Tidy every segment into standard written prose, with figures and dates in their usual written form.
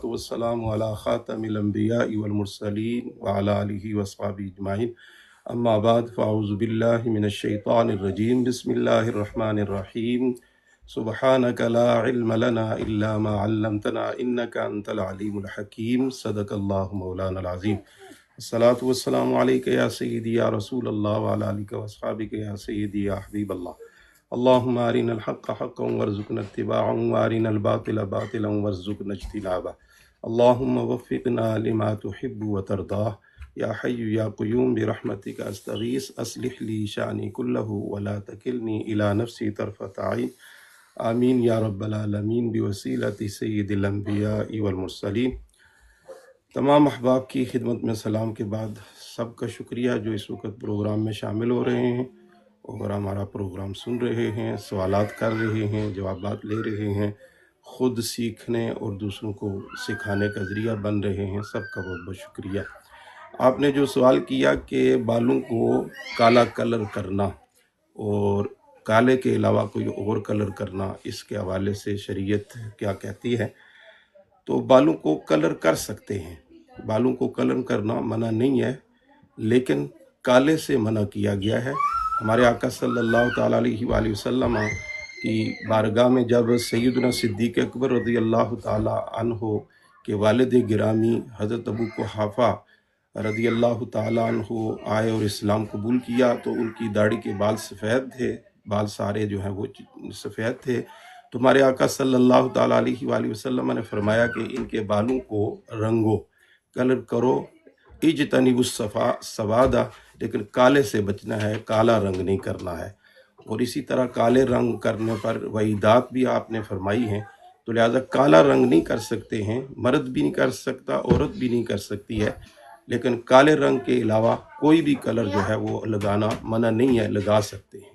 والسلام علی خاتم الانبیاء والمرسلین وعلی آلہ وصحبہ اجمعین اما بعد فاعوذ باللہ من الشیطان الرجیم بسم اللہ الرحمن الرحیم سبحانک لا علم لنا الا ما علمتنا انک انت العلیم الحکیم صدق اللہ مولانا العظیم الصلاۃ والسلام علیک یا سیدی یا رسول اللہ وعلی آلہ وصحبہ یا سیدی یا حبیب اللہ اللہم ارنا الحق حقا وارزقنا اتباعہ وارنا الباطل باطلا وارزقنا اجتنابہ اللہم وفقنا لما تحب وترضاہ یا حی یا قیوم برحمتک استغیث اصلح لی شانی کلہ ولا تکلنی الی نفسی طرفۃ عین آمین یا رب العالمین بوسیلۃ سید الانبیاء والمرسلین۔ تمام احباب کی خدمت میں سلام کے بعد سب کا شکریہ جو اس وقت پروگرام میں شامل ہو رہے ہیں اور ہمارا پروگرام سن رہے ہیں، سوالات کر رہے ہیں، جوابات لے رہے ہیں، خود سیکھنے اور دوسروں کو سکھانے کا ذریعہ بن رہے ہیں، سب کا بہت بہت شکریہ۔ آپ نے جو سوال کیا کہ بالوں کو کالا کلر کرنا اور کالے کے علاوہ کوئی اور کلر کرنا، اس کے حوالے سے شریعت کیا کہتی ہے، تو بالوں کو کلر کر سکتے ہیں، بالوں کو کلر کرنا منع نہیں ہے، لیکن کالے سے منع کیا گیا ہے۔ ہمارے آقا صلی اللہ تعالیٰ علیہ وآلہ وسلم کی بارگاہ میں جب سیدنا صدیق اکبر رضی اللہ تعالیٰ عنہ کے والد گرامی حضرت ابو قحافہ رضی اللہ تعالیٰ عنہ آئے اور اسلام قبول کیا، تو ان کی داڑھی کے بال سفید تھے، بال سارے جو ہیں وہ سفید تھے، تو ہمارے آقا صلی اللہ تعالیٰ علیہ وآلہ وسلم نے فرمایا کہ ان کے بالوں کو رنگو، کلر کرو، اجتنبوا السواد، لیکن کالے سے بچنا ہے، کالا رنگ نہیں کرنا ہے۔ اور اسی طرح کالے رنگ کرنے پر وعیدات بھی آپ نے فرمائی ہیں، تو لہٰذا کالا رنگ نہیں کر سکتے ہیں، مرد بھی نہیں کر سکتا، عورت بھی نہیں کر سکتی ہے، لیکن کالے رنگ کے علاوہ کوئی بھی کلر جو ہے وہ لگانا منع نہیں ہے، لگا سکتے ہیں۔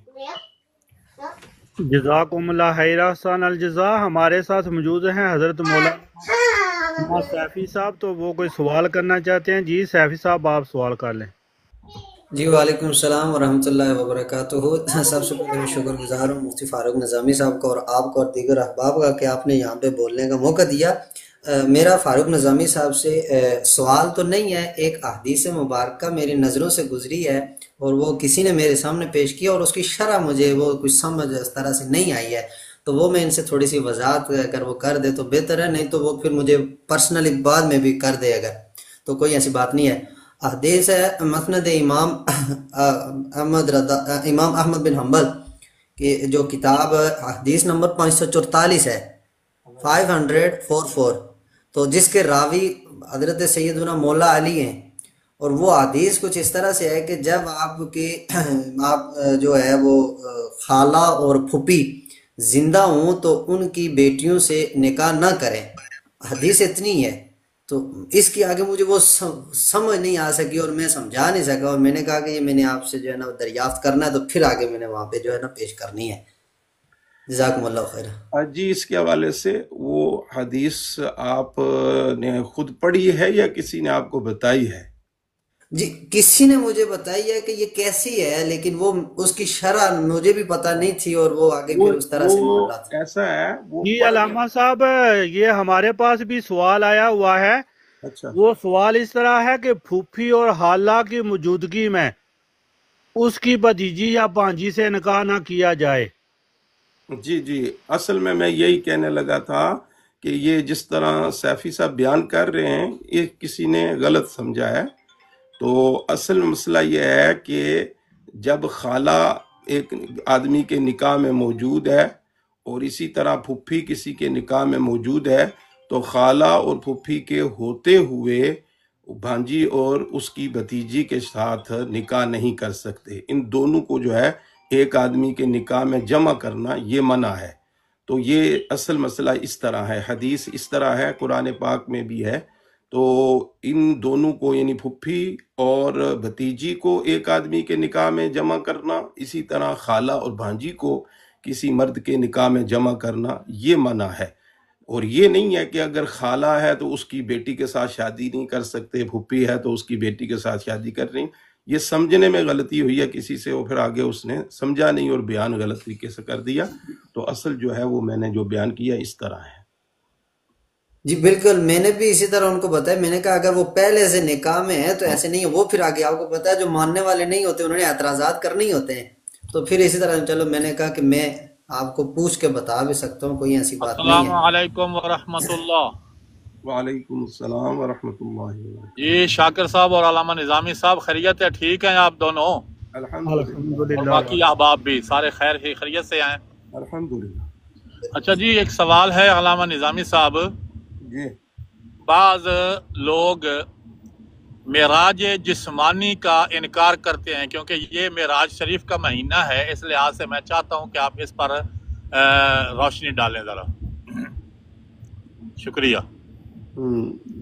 جزاکم اللہ خیر، احسن الجزا۔ ہمارے ساتھ موجود ہیں حضرت مولانا سیفی صاحب، تو وہ کوئی سوال کرنا چاہتے ہیں۔ جی سیفی صاحب، آپ سوال کر لیں۔ جی وعلیکم السلام ورحمۃ اللہ وبرکاتہ۔ سب سے پہلے میں شکر گزار ہوں مفتی فاروق نظامی صاحب کا اور آپ کو اور دیگر احباب کا کہ آپ نے یہاں پہ بولنے کا موقع دیا۔ میرا فاروق نظامی صاحب سے سوال تو نہیں ہے، ایک احادیث مبارکہ میری نظروں سے گزری ہے اور وہ کسی نے میرے سامنے پیش کیا اور اس کی شرح مجھے وہ کچھ سمجھ اس طرح سے نہیں آئی ہے، تو وہ میں ان سے تھوڑی سی وضاحت اگر وہ کر دے تو بہتر ہے، نہیں تو وہ پھر مجھے پرسنلی بعد میں بھی کر دے اگر، تو کوئی ایسی بات نہیں ہے۔ حدیث ہے مسند امام احمد بن حنبل کی جو کتاب حدیث نمبر 544 ہے، 544، تو جس کے راوی حضرت سیدنا مولا علی ہیں، اور وہ حدیث کچھ اس طرح سے ہے کہ جب آپ جو ہے وہ خالہ اور پھوپھی زندہ ہوں تو ان کی بیٹیوں سے نکاح نہ کریں، حدیث اتنی ہے۔ تو اس کی آگے مجھے وہ سمجھ نہیں آ سکی اور میں سمجھا نہیں سکا، اور میں نے کہا کہ یہ میں نے آپ سے جو ہے نا دریافت کرنا ہے، تو پھر آگے میں نے وہاں پہ جو ہے نا پیش کرنی ہے۔ جزاکم اللہ خیر۔ جی اس کے حوالے سے وہ حدیث آپ نے خود پڑھی ہے یا کسی نے آپ کو بتائی ہے؟ جی کسی نے مجھے بتائی ہے کہ یہ کیسی ہے، لیکن وہ اس کی شرح مجھے بھی پتہ نہیں تھی، اور وہ آگے پھر اس طرح سے بول رہا تھا۔ ایسا ہے وہ جی علامہ صاحب، یہ ہمارے پاس بھی سوال آیا ہوا ہے۔ اچھا، وہ سوال اس طرح ہے کہ پھوپھی اور خالہ کی موجودگی میں اس کی بھتیجی یا بھانجی سے نکاح نہ کیا جائے۔ جی اصل میں یہی کہنے لگا تھا کہ یہ جس طرح سیفی صاحب بیان کر رہے ہیں یہ کسی نے غلط سمجھا ہے۔ تو اصل مسئلہ یہ ہے کہ جب خالہ ایک آدمی کے نکاح میں موجود ہے اور اسی طرح پھوپھی کسی کے نکاح میں موجود ہے، تو خالہ اور پھوپھی کے ہوتے ہوئے بھانجی اور اس کی بھتیجی کے ساتھ نکاح نہیں کر سکتے۔ ان دونوں کو جو ہے ایک آدمی کے نکاح میں جمع کرنا یہ منع ہے۔ تو یہ اصل مسئلہ اس طرح ہے، حدیث اس طرح ہے، قرآن پاک میں بھی ہے۔ تو ان دونوں کو یعنی پھوپھی اور بھتیجی کو ایک آدمی کے نکاح میں جمع کرنا، اسی طرح خالہ اور بھانجی کو کسی مرد کے نکاح میں جمع کرنا یہ منع ہے۔ اور یہ نہیں ہے کہ اگر خالہ ہے تو اس کی بیٹی کے ساتھ شادی نہیں کر سکتے، پھوپھی ہے تو اس کی بیٹی کے ساتھ شادی کر رہی، یہ سمجھنے میں غلطی ہوئی ہے کسی سے، اور پھر آگے اس نے سمجھا نہیں اور بیان غلط طریقے سے کر دیا۔ تو اصل جو ہے وہ میں نے جو بیان کیا اس طرح ہے۔ جی بالکل، میں نے بھی اسی طرح ان کو بتایا، میں نے کہا اگر وہ پہلے سے نکاح میں ہے تو ایسے نہیں ہے، وہ پھر آگے آپ کو پتا ہے جو ماننے والے نہیں ہوتے انہوں نے اعتراضات کرنے ہی ہوتے ہیں، تو پھر اسی طرح چلو میں نے کہا کہ میں آپ کو پوچھ کے بتا بھی سکتا ہوں، کوئی ایسی بات نہیں السلام ہے۔ علیکم ورحمۃ اللہ۔ وعلیکم السلام ورحمۃ اللہ جی وبرکاتہ۔ شاکر صاحب اور علامہ نظامی صاحب خیریت ہے؟ ٹھیک ہیں آپ دونوں؟ اور الحمدللہ باقی احباب بھی سارے خیر ہی خیریت سے ہیں؟ الحمدللہ۔ اچھا جی، ایک سوال ہے علامہ نظامی صاحب، جی بعض لوگ معراج جسمانی کا انکار کرتے ہیں، کیونکہ یہ معراج شریف کا مہینہ ہے، اس لحاظ سے میں چاہتا ہوں کہ آپ اس پر روشنی ڈالیں ذرا، شکریہ۔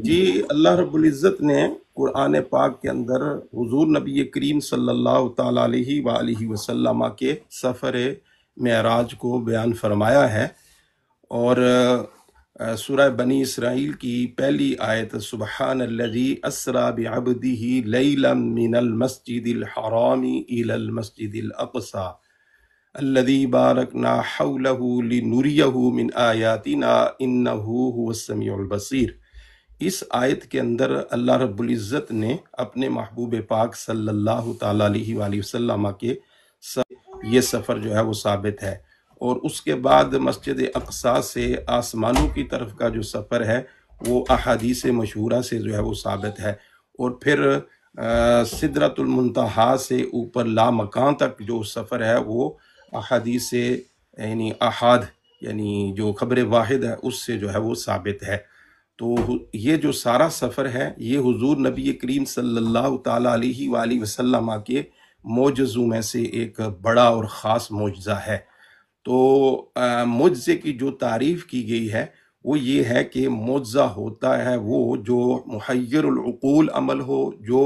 جی، اللہ رب العزت نے قرآن پاک کے اندر حضور نبی کریم صلی اللہ تعالیٰ علیہ وآلہ وسلم کے سفر معراج کو بیان فرمایا ہے، اور سورہ بنی اسرائیل کی پہلی آیت سبحان الذی اسریٰ بعبدہ لیلا من المسجد الحرام الی المسجد الاقصی الذی بارکنا حولہ لنریہ من آیاتنا انہ هو السمیع البصیر۔ اس آیت کے اندر اللہ رب العزت نے اپنے محبوب پاک صلی اللہ تعالیٰ علیہ وآلہ وسلم کے یہ سفر جو ہے وہ ثابت ہے، اور اس کے بعد مسجد اقصیٰ سے آسمانوں کی طرف کا جو سفر ہے وہ احادیث مشہورہ سے جو ہے وہ ثابت ہے، اور پھر سدرۃ المنتہا سے اوپر لامکان تک جو سفر ہے وہ احادیث یعنی احاد یعنی جو خبر واحد ہے اس سے جو ہے وہ ثابت ہے۔ تو یہ جو سارا سفر ہے یہ حضور نبی کریم صلی اللہ تعالیٰ علیہ وآلہ وسلم کے معجزوں میں سے ایک بڑا اور خاص معجزہ ہے۔ تو معجزے کی جو تعریف کی گئی ہے وہ یہ ہے کہ معجزہ ہوتا ہے وہ جو محیر العقول عمل ہو، جو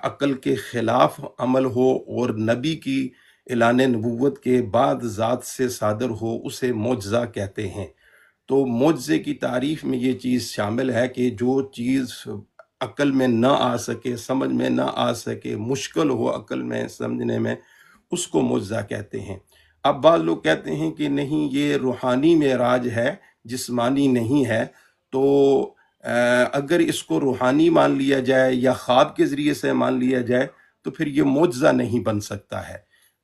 عقل کے خلاف عمل ہو، اور نبی کی اعلان نبوت کے بعد ذات سے صادر ہو، اسے معجزہ کہتے ہیں۔ تو معجزے کی تعریف میں یہ چیز شامل ہے کہ جو چیز عقل میں نہ آ سکے، سمجھ میں نہ آ سکے، مشکل ہو عقل میں سمجھنے میں، اس کو معجزہ کہتے ہیں۔ اب بعض لوگ کہتے ہیں کہ نہیں یہ روحانی معراج ہے، جسمانی نہیں ہے، تو اگر اس کو روحانی مان لیا جائے یا خواب کے ذریعے سے مان لیا جائے تو پھر یہ معجزہ نہیں بن سکتا ہے،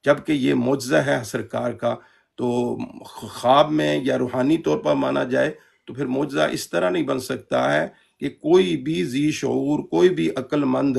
جبکہ یہ معجزہ ہے سرکار کا۔ تو خواب میں یا روحانی طور پر مانا جائے تو پھر معجزہ اس طرح نہیں بن سکتا ہے کہ کوئی بھی ذی شعور، کوئی بھی عقل مند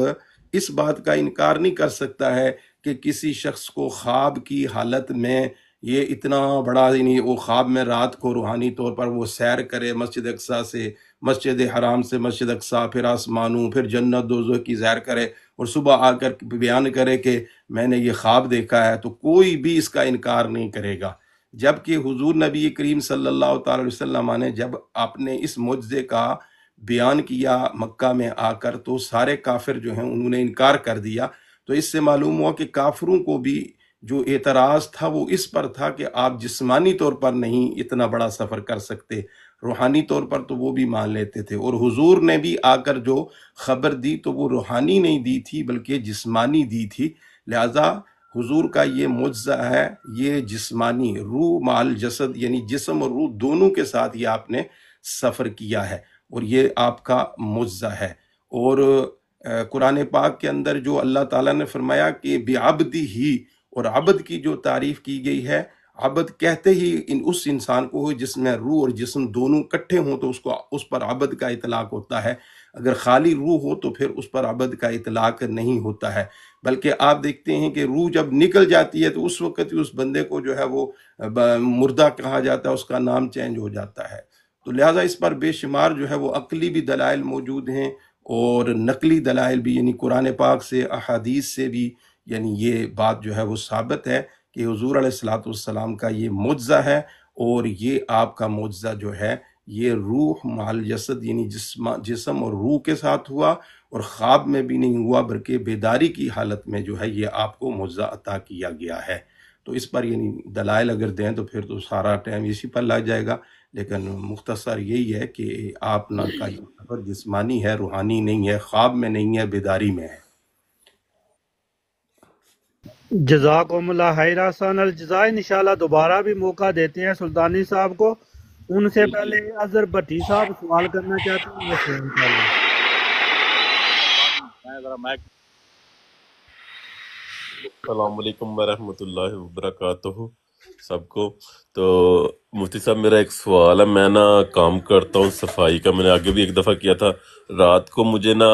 اس بات کا انکار نہیں کر سکتا ہے کہ کسی شخص کو خواب کی حالت میں یہ اتنا بڑا، یعنی وہ خواب میں رات کو روحانی طور پر وہ سیر کرے مسجد اقصیٰ سے، مسجد حرام سے مسجد اقصیٰ، پھر آسمانوں، پھر جنت دوزخ کی سیر کرے، اور صبح آ کر بیان کرے کہ میں نے یہ خواب دیکھا ہے، تو کوئی بھی اس کا انکار نہیں کرے گا۔ جبکہ حضور نبی کریم صلی اللہ تعالی علیہ وسلم نے جب آپ نے اس معجزے کا بیان کیا مکہ میں آ کر، تو سارے کافر جو ہیں انہوں نے انکار کر دیا۔ تو اس سے معلوم ہوا کہ کافروں کو بھی جو اعتراض تھا وہ اس پر تھا کہ آپ جسمانی طور پر نہیں اتنا بڑا سفر کر سکتے، روحانی طور پر تو وہ بھی مان لیتے تھے، اور حضور نے بھی آ کر جو خبر دی تو وہ روحانی نہیں دی تھی بلکہ جسمانی دی تھی۔ لہذا حضور کا یہ معجزہ ہے، یہ جسمانی، روح مال جسد یعنی جسم اور روح دونوں کے ساتھ یہ آپ نے سفر کیا ہے، اور یہ آپ کا معجزہ ہے۔ اور قرآن پاک کے اندر جو اللہ تعالیٰ نے فرمایا کہ بعبدہ، اور عبد کی جو تعریف کی گئی ہے، عبد کہتے ہی اس انسان کو ہو جس میں روح اور جسم دونوں کٹھے ہوں تو اس پر عبد کا اطلاق ہوتا ہے، اگر خالی روح ہو تو پھر اس پر عبد کا اطلاق نہیں ہوتا ہے۔ بلکہ آپ دیکھتے ہیں کہ روح جب نکل جاتی ہے تو اس وقت ہی اس بندے کو جو ہے وہ مردہ کہا جاتا ہے، اس کا نام چینج ہو جاتا ہے۔ تو لہٰذا اس پر بے شمار جو ہے وہ عقلی بھی دلائل موجود ہیں اور نقلی دلائل بھی، یعنی قرآن پاک سے، احادیث سے بھی، یعنی یہ بات جو ہے وہ ثابت ہے کہ حضور علیہ الصلوۃ والسلام کا یہ معجزہ ہے، اور یہ آپ کا معجزہ جو ہے یہ روح مال جسد یعنی جسم اور روح کے ساتھ ہوا، اور خواب میں بھی نہیں ہوا بلکہ بیداری کی حالت میں جو ہے یہ آپ کو معجزہ عطا کیا گیا ہے۔ تو اس پر یعنی دلائل اگر دیں تو پھر تو سارا ٹائم اسی پر لگ جائے گا، لیکن مختصر یہی ہے کہ آپ نا کا یہ سفر جسمانی ہے، روحانی نہیں ہے، خواب میں نہیں ہے، بیداری میں ہے۔ جزاکم اللہ خیر، احسن الجزا۔ انشاءاللہ دوبارہ بھی موقع دیتے ہیں سلطانی صاحب کو، ان سے پہلے اظہر بھٹی صاحب سوال کرنا چاہتے ہیں، وہ سوال کر لیں۔ میں ذرا مائک السلام علیکم ورحمۃ اللہ وبرکاتہ سب کو۔ تو مفتی صاحب میرا ایک سوال ہے، میں نا کام کرتا ہوں صفائی کا، میں نے آگے بھی ایک دفعہ کیا تھا۔ رات کو مجھے نا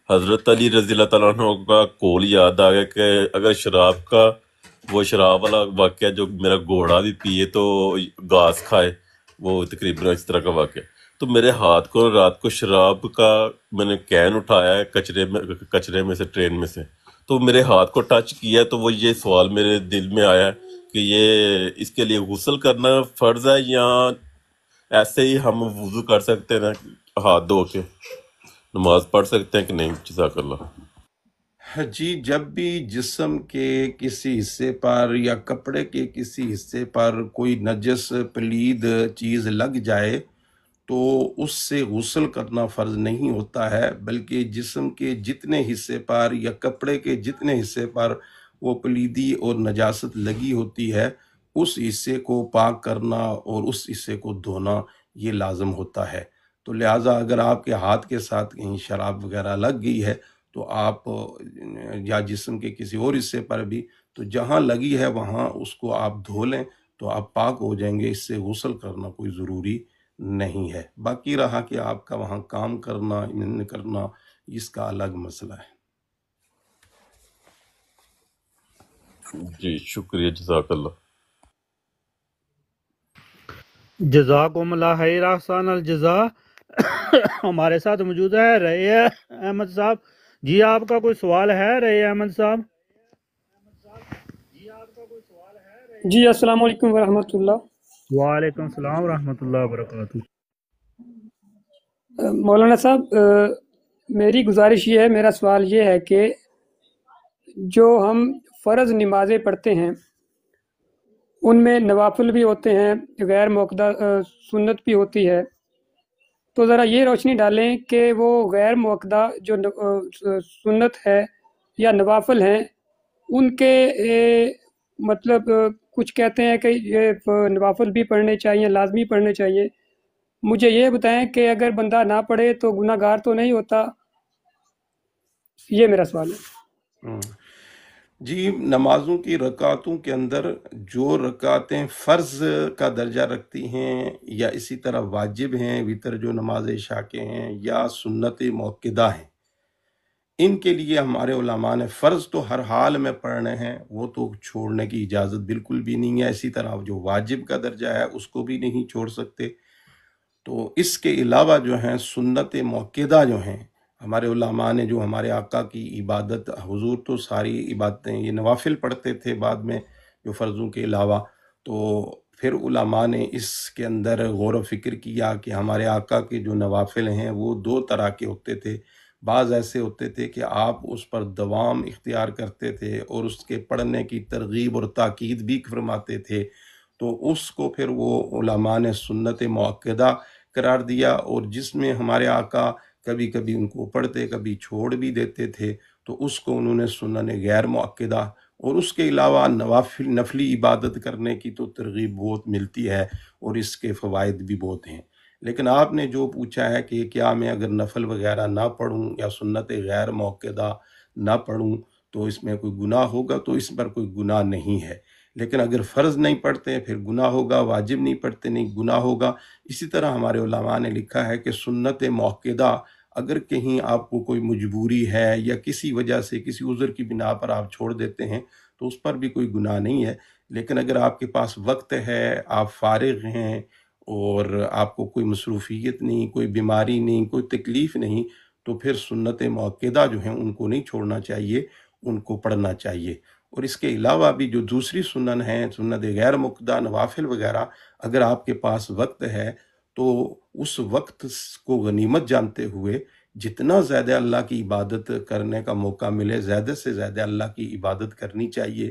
حضرت علی رضی اللہ تعالیٰ عنہ کا قول یاد آ گیا کہ اگر شراب کا وہ شراب والا واقعہ جو میرا گھوڑا بھی پیے تو گھاس کھائے، وہ تقریباً اس طرح کا واقعہ، تو میرے ہاتھ کو رات کو شراب کا میں نے کین اٹھایا ہے کچرے میں سے، ٹرین میں سے، تو میرے ہاتھ کو ٹچ کیا، تو وہ یہ سوال میرے دل میں آیا کہ یہ اس کے لیے غسل کرنا فرض ہے یا ایسے ہی ہم وضو کر سکتے ہیں نا، ہاتھ دھو کے نماز پڑھ سکتے ہیں کہ نہیں؟ جزاک اللہ۔ جی، جب بھی جسم کے کسی حصے پر یا کپڑے کے کسی حصے پر کوئی نجس پلید چیز لگ جائے تو اس سے غسل کرنا فرض نہیں ہوتا ہے، بلکہ جسم کے جتنے حصے پر یا کپڑے کے جتنے حصے پر وہ پلیدی اور نجاست لگی ہوتی ہے اس حصے کو پاک کرنا اور اس حصے کو دھونا یہ لازم ہوتا ہے۔ تو لہٰذا اگر آپ کے ہاتھ کے ساتھ کہیں شراب وغیرہ لگ گئی ہے تو آپ یا جسم کے کسی اور حصے پر بھی، تو جہاں لگی ہے وہاں اس کو آپ دھو لیں تو آپ پاک ہو جائیں گے، اس سے غسل کرنا کوئی ضروری نہیں ہے۔ باقی رہا کہ آپ کا وہاں کام کرنا کرنا اس کا الگ مسئلہ ہے۔ جی شکریہ، جزاک اللہ۔ جزاکم اللہ خیر، احسن الجزا۔ ہمارے ساتھ موجود ہے رئے احمد صاحب۔ جی آپ کا کوئی سوال ہے رئے احمد صاحب؟ جی السلام علیکم ورحمۃ اللہ۔ وعلیکم السلام ورحمۃ اللہ وبرکاتہ۔ مولانا صاحب میری گزارش یہ ہے، میرا سوال یہ ہے کہ جو ہم فرض نمازیں پڑھتے ہیں ان میں نوافل بھی ہوتے ہیں، غیر موقدہ سنت بھی ہوتی ہے، تو ذرا یہ روشنی ڈالیں کہ وہ غیر موقدہ جو سنت ہے یا نوافل ہیں ان کے مطلب کچھ کہتے ہیں کہ یہ نوافل بھی پڑھنے چاہیے، لازمی پڑھنے چاہیے۔ مجھے یہ بتائیں کہ اگر بندہ نہ پڑھے تو گناہ گار تو نہیں ہوتا؟ یہ میرا سوال ہے۔ جی، نمازوں کی رکعتوں کے اندر جو رکعتیں فرض کا درجہ رکھتی ہیں یا اسی طرح واجب ہیں، وتر جو نماز عشاء کے ہیں یا سنت موقدہ ہیں، ان کے لیے ہمارے علماء نے فرض تو ہر حال میں پڑھنے ہیں، وہ تو چھوڑنے کی اجازت بالکل بھی نہیں ہے۔ اسی طرح جو واجب کا درجہ ہے اس کو بھی نہیں چھوڑ سکتے۔ تو اس کے علاوہ جو ہیں سنت موقدہ جو ہیں، ہمارے علماء نے جو ہمارے آقا کی عبادت، حضور تو ساری عبادتیں یہ نوافل پڑھتے تھے بعد میں جو فرضوں کے علاوہ، تو پھر علماء نے اس کے اندر غور و فکر کیا کہ ہمارے آقا کے جو نوافل ہیں وہ دو طرح کے ہوتے تھے۔ بعض ایسے ہوتے تھے کہ آپ اس پر دوام اختیار کرتے تھے اور اس کے پڑھنے کی ترغیب اور تاکید بھی فرماتے تھے، تو اس کو پھر وہ علماء نے سنت موقدہ قرار دیا، اور جس میں ہمارے آقا کبھی کبھی ان کو پڑھتے کبھی چھوڑ بھی دیتے تھے، تو اس کو انہوں نے سنن غیر موقدہ۔ اور اس کے علاوہ نفلی عبادت کرنے کی تو ترغیب بہت ملتی ہے اور اس کے فوائد بھی بہت ہیں۔ لیکن آپ نے جو پوچھا ہے کہ کیا میں اگر نفل وغیرہ نہ پڑھوں یا سنت غیر موقدہ نہ پڑھوں تو اس میں کوئی گناہ ہوگا، تو اس پر کوئی گناہ نہیں ہے۔ لیکن اگر فرض نہیں پڑھتے پھر گناہ ہوگا، واجب نہیں پڑھتے نہیں گناہ ہوگا۔ اسی طرح ہمارے علماء نے لکھا ہے کہ سنت موقدہ اگر کہیں آپ کو کوئی مجبوری ہے یا کسی وجہ سے کسی عذر کی بنا پر آپ چھوڑ دیتے ہیں تو اس پر بھی کوئی گناہ نہیں ہے۔ لیکن اگر آپ کے پاس وقت ہے، آپ فارغ ہیں اور آپ کو کوئی مصروفیت نہیں، کوئی بیماری نہیں، کوئی تکلیف نہیں، تو پھر سنت موقدہ جو ہیں ان کو نہیں چھوڑنا چاہیے، ان کو پڑھنا چاہیے۔ اور اس کے علاوہ بھی جو دوسری سنن ہیں، سنت غیر موقدہ نوافل وغیرہ، اگر آپ کے پاس وقت ہے تو اس وقت کو غنیمت جانتے ہوئے جتنا زیادہ اللہ کی عبادت کرنے کا موقع ملے زیادہ سے زیادہ اللہ کی عبادت کرنی چاہیے۔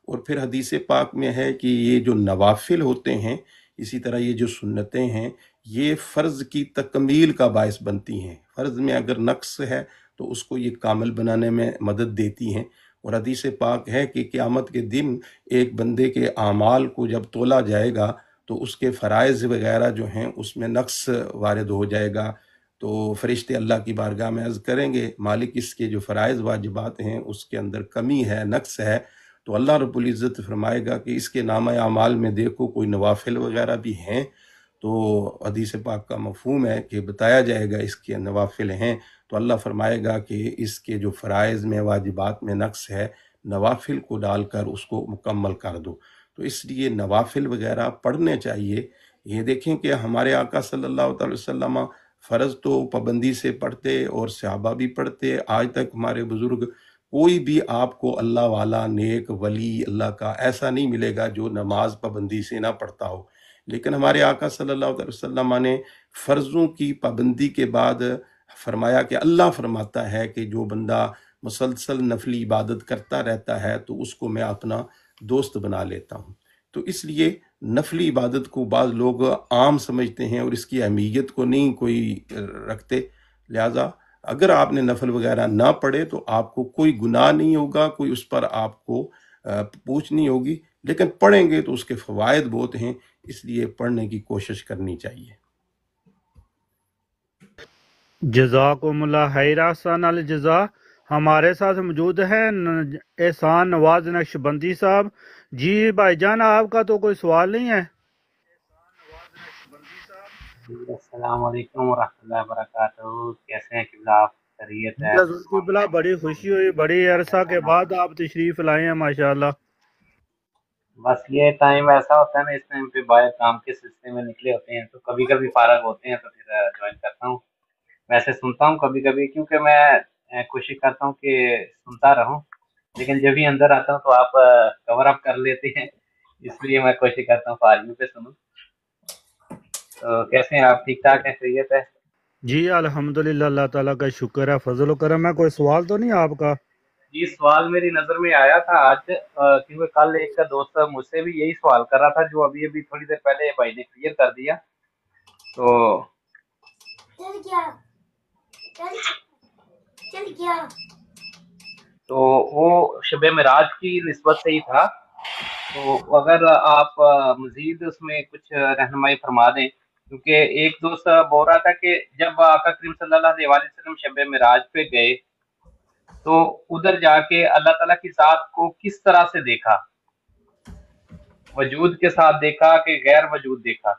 اور پھر حدیث پاک میں ہے کہ یہ جو نوافل ہوتے ہیں، اسی طرح یہ جو سنتیں ہیں، یہ فرض کی تکمیل کا باعث بنتی ہیں۔ فرض میں اگر نقص ہے تو اس کو یہ کامل بنانے میں مدد دیتی ہیں۔ اور حدیث پاک ہے کہ قیامت کے دن ایک بندے کے اعمال کو جب تولا جائے گا تو اس کے فرائض وغیرہ جو ہیں اس میں نقص وارد ہو جائے گا، تو فرشتے اللہ کی بارگاہ میں عرض کریں گے مالک اس کے جو فرائض واجبات ہیں اس کے اندر کمی ہے، نقص ہے، تو اللہ رب العزت فرمائے گا کہ اس کے نامہ اعمال میں دیکھو کوئی نوافل وغیرہ بھی ہیں، تو حدیث پاک کا مفہوم ہے کہ بتایا جائے گا اس کے نوافل ہیں، تو اللہ فرمائے گا کہ اس کے جو فرائض میں واجبات میں نقص ہے، نوافل کو ڈال کر اس کو مکمل کر دو۔ تو اس لیے نوافل وغیرہ پڑھنے چاہیے۔ یہ دیکھیں کہ ہمارے آقا صلی اللہ تعالی وسلم فرض تو پابندی سے پڑھتے اور صحابہ بھی پڑھتے، آج تک ہمارے بزرگ کوئی بھی آپ کو اللہ والا نیک ولی اللہ کا ایسا نہیں ملے گا جو نماز پابندی سے نہ پڑھتا ہو، لیکن ہمارے آقا صلی اللہ علیہ وسلم نے فرضوں کی پابندی کے بعد فرمایا کہ اللہ فرماتا ہے کہ جو بندہ مسلسل نفلی عبادت کرتا رہتا ہے تو اس کو میں اپنا دوست بنا لیتا ہوں۔ تو اس لیے نفلی عبادت کو بعض لوگ عام سمجھتے ہیں اور اس کی اہمیت کو نہیں کوئی رکھتے، لہٰذا اگر آپ نے نفل وغیرہ نہ پڑھے تو آپ کو کوئی گناہ نہیں ہوگا، کوئی اس پر آپ کو پوچھ نہیں ہوگی، لیکن پڑھیں گے تو اس کے فوائد بہت ہیں، اس لیے پڑھنے کی کوشش کرنی چاہیے۔ جزاکم اللہ خیر، احسن الجزا۔ ہمارے ساتھ موجود ہیں احسان نواز نقشبندی صاحب۔ جی بھائی جان، آپ کا تو کوئی سوال نہیں ہے؟ السلام علیکم ورحمۃ اللہ وبرکاتہ، کیسے ہیں قبلہ؟ آپ خیریت ہے؟ قبلہ بڑی خوشی ہوئی، بڑی عرصہ کے بعد آپ تشریف لائے ہیں ماشاءاللہ۔ بس یہ ٹائم ایسا ہوتا ہے نا، اس ٹائم پہ باہر کام کے سلسلے میں نکلے ہوتے ہیں، تو کبھی کبھی فارغ ہوتے ہیں تو پھر جوائن کرتا ہوں۔ ویسے سنتا ہوں کبھی کبھی، کیونکہ میں کوشش کرتا ہوں کہ سنتا رہوں، لیکن جب بھی اندر آتا ہوں تو آپ کور اپ کر لیتے ہیں، اس لیے میں کوشش کرتا ہوں فارغ پہ سنوں۔ تو کیسے ہیں آپ؟ ٹھیک ٹھاک ہیں؟ خیریت ہے؟ جی الحمدللہ، اللہ تعالیٰ کا شکر ہے، فضل و کرم ہے۔ کوئی سوال تو نہیں آپ کا؟ جی سوال میری نظر میں آیا تھا آج، کیونکہ کل ایک دوست مجھ سے بھی یہی سوال کر رہا تھا جو ابھی تھوڑی دیر پہلے بھائی نے کلیئر کر دیا، تو وہ شب معراج کی نسبت سے ہی تھا، تو اگر آپ مزید اس میں کچھ رہنمائی فرما دیں، کیونکہ ایک دوست بول رہا تھا کہ جب آقا کریم صلی اللہ علیہ وسلم شب معراج پہ گئے تو ادھر جا کے اللہ تعالیٰ کی ذات کو کس طرح سے دیکھا، وجود کے ساتھ دیکھا کہ غیر وجود دیکھا؟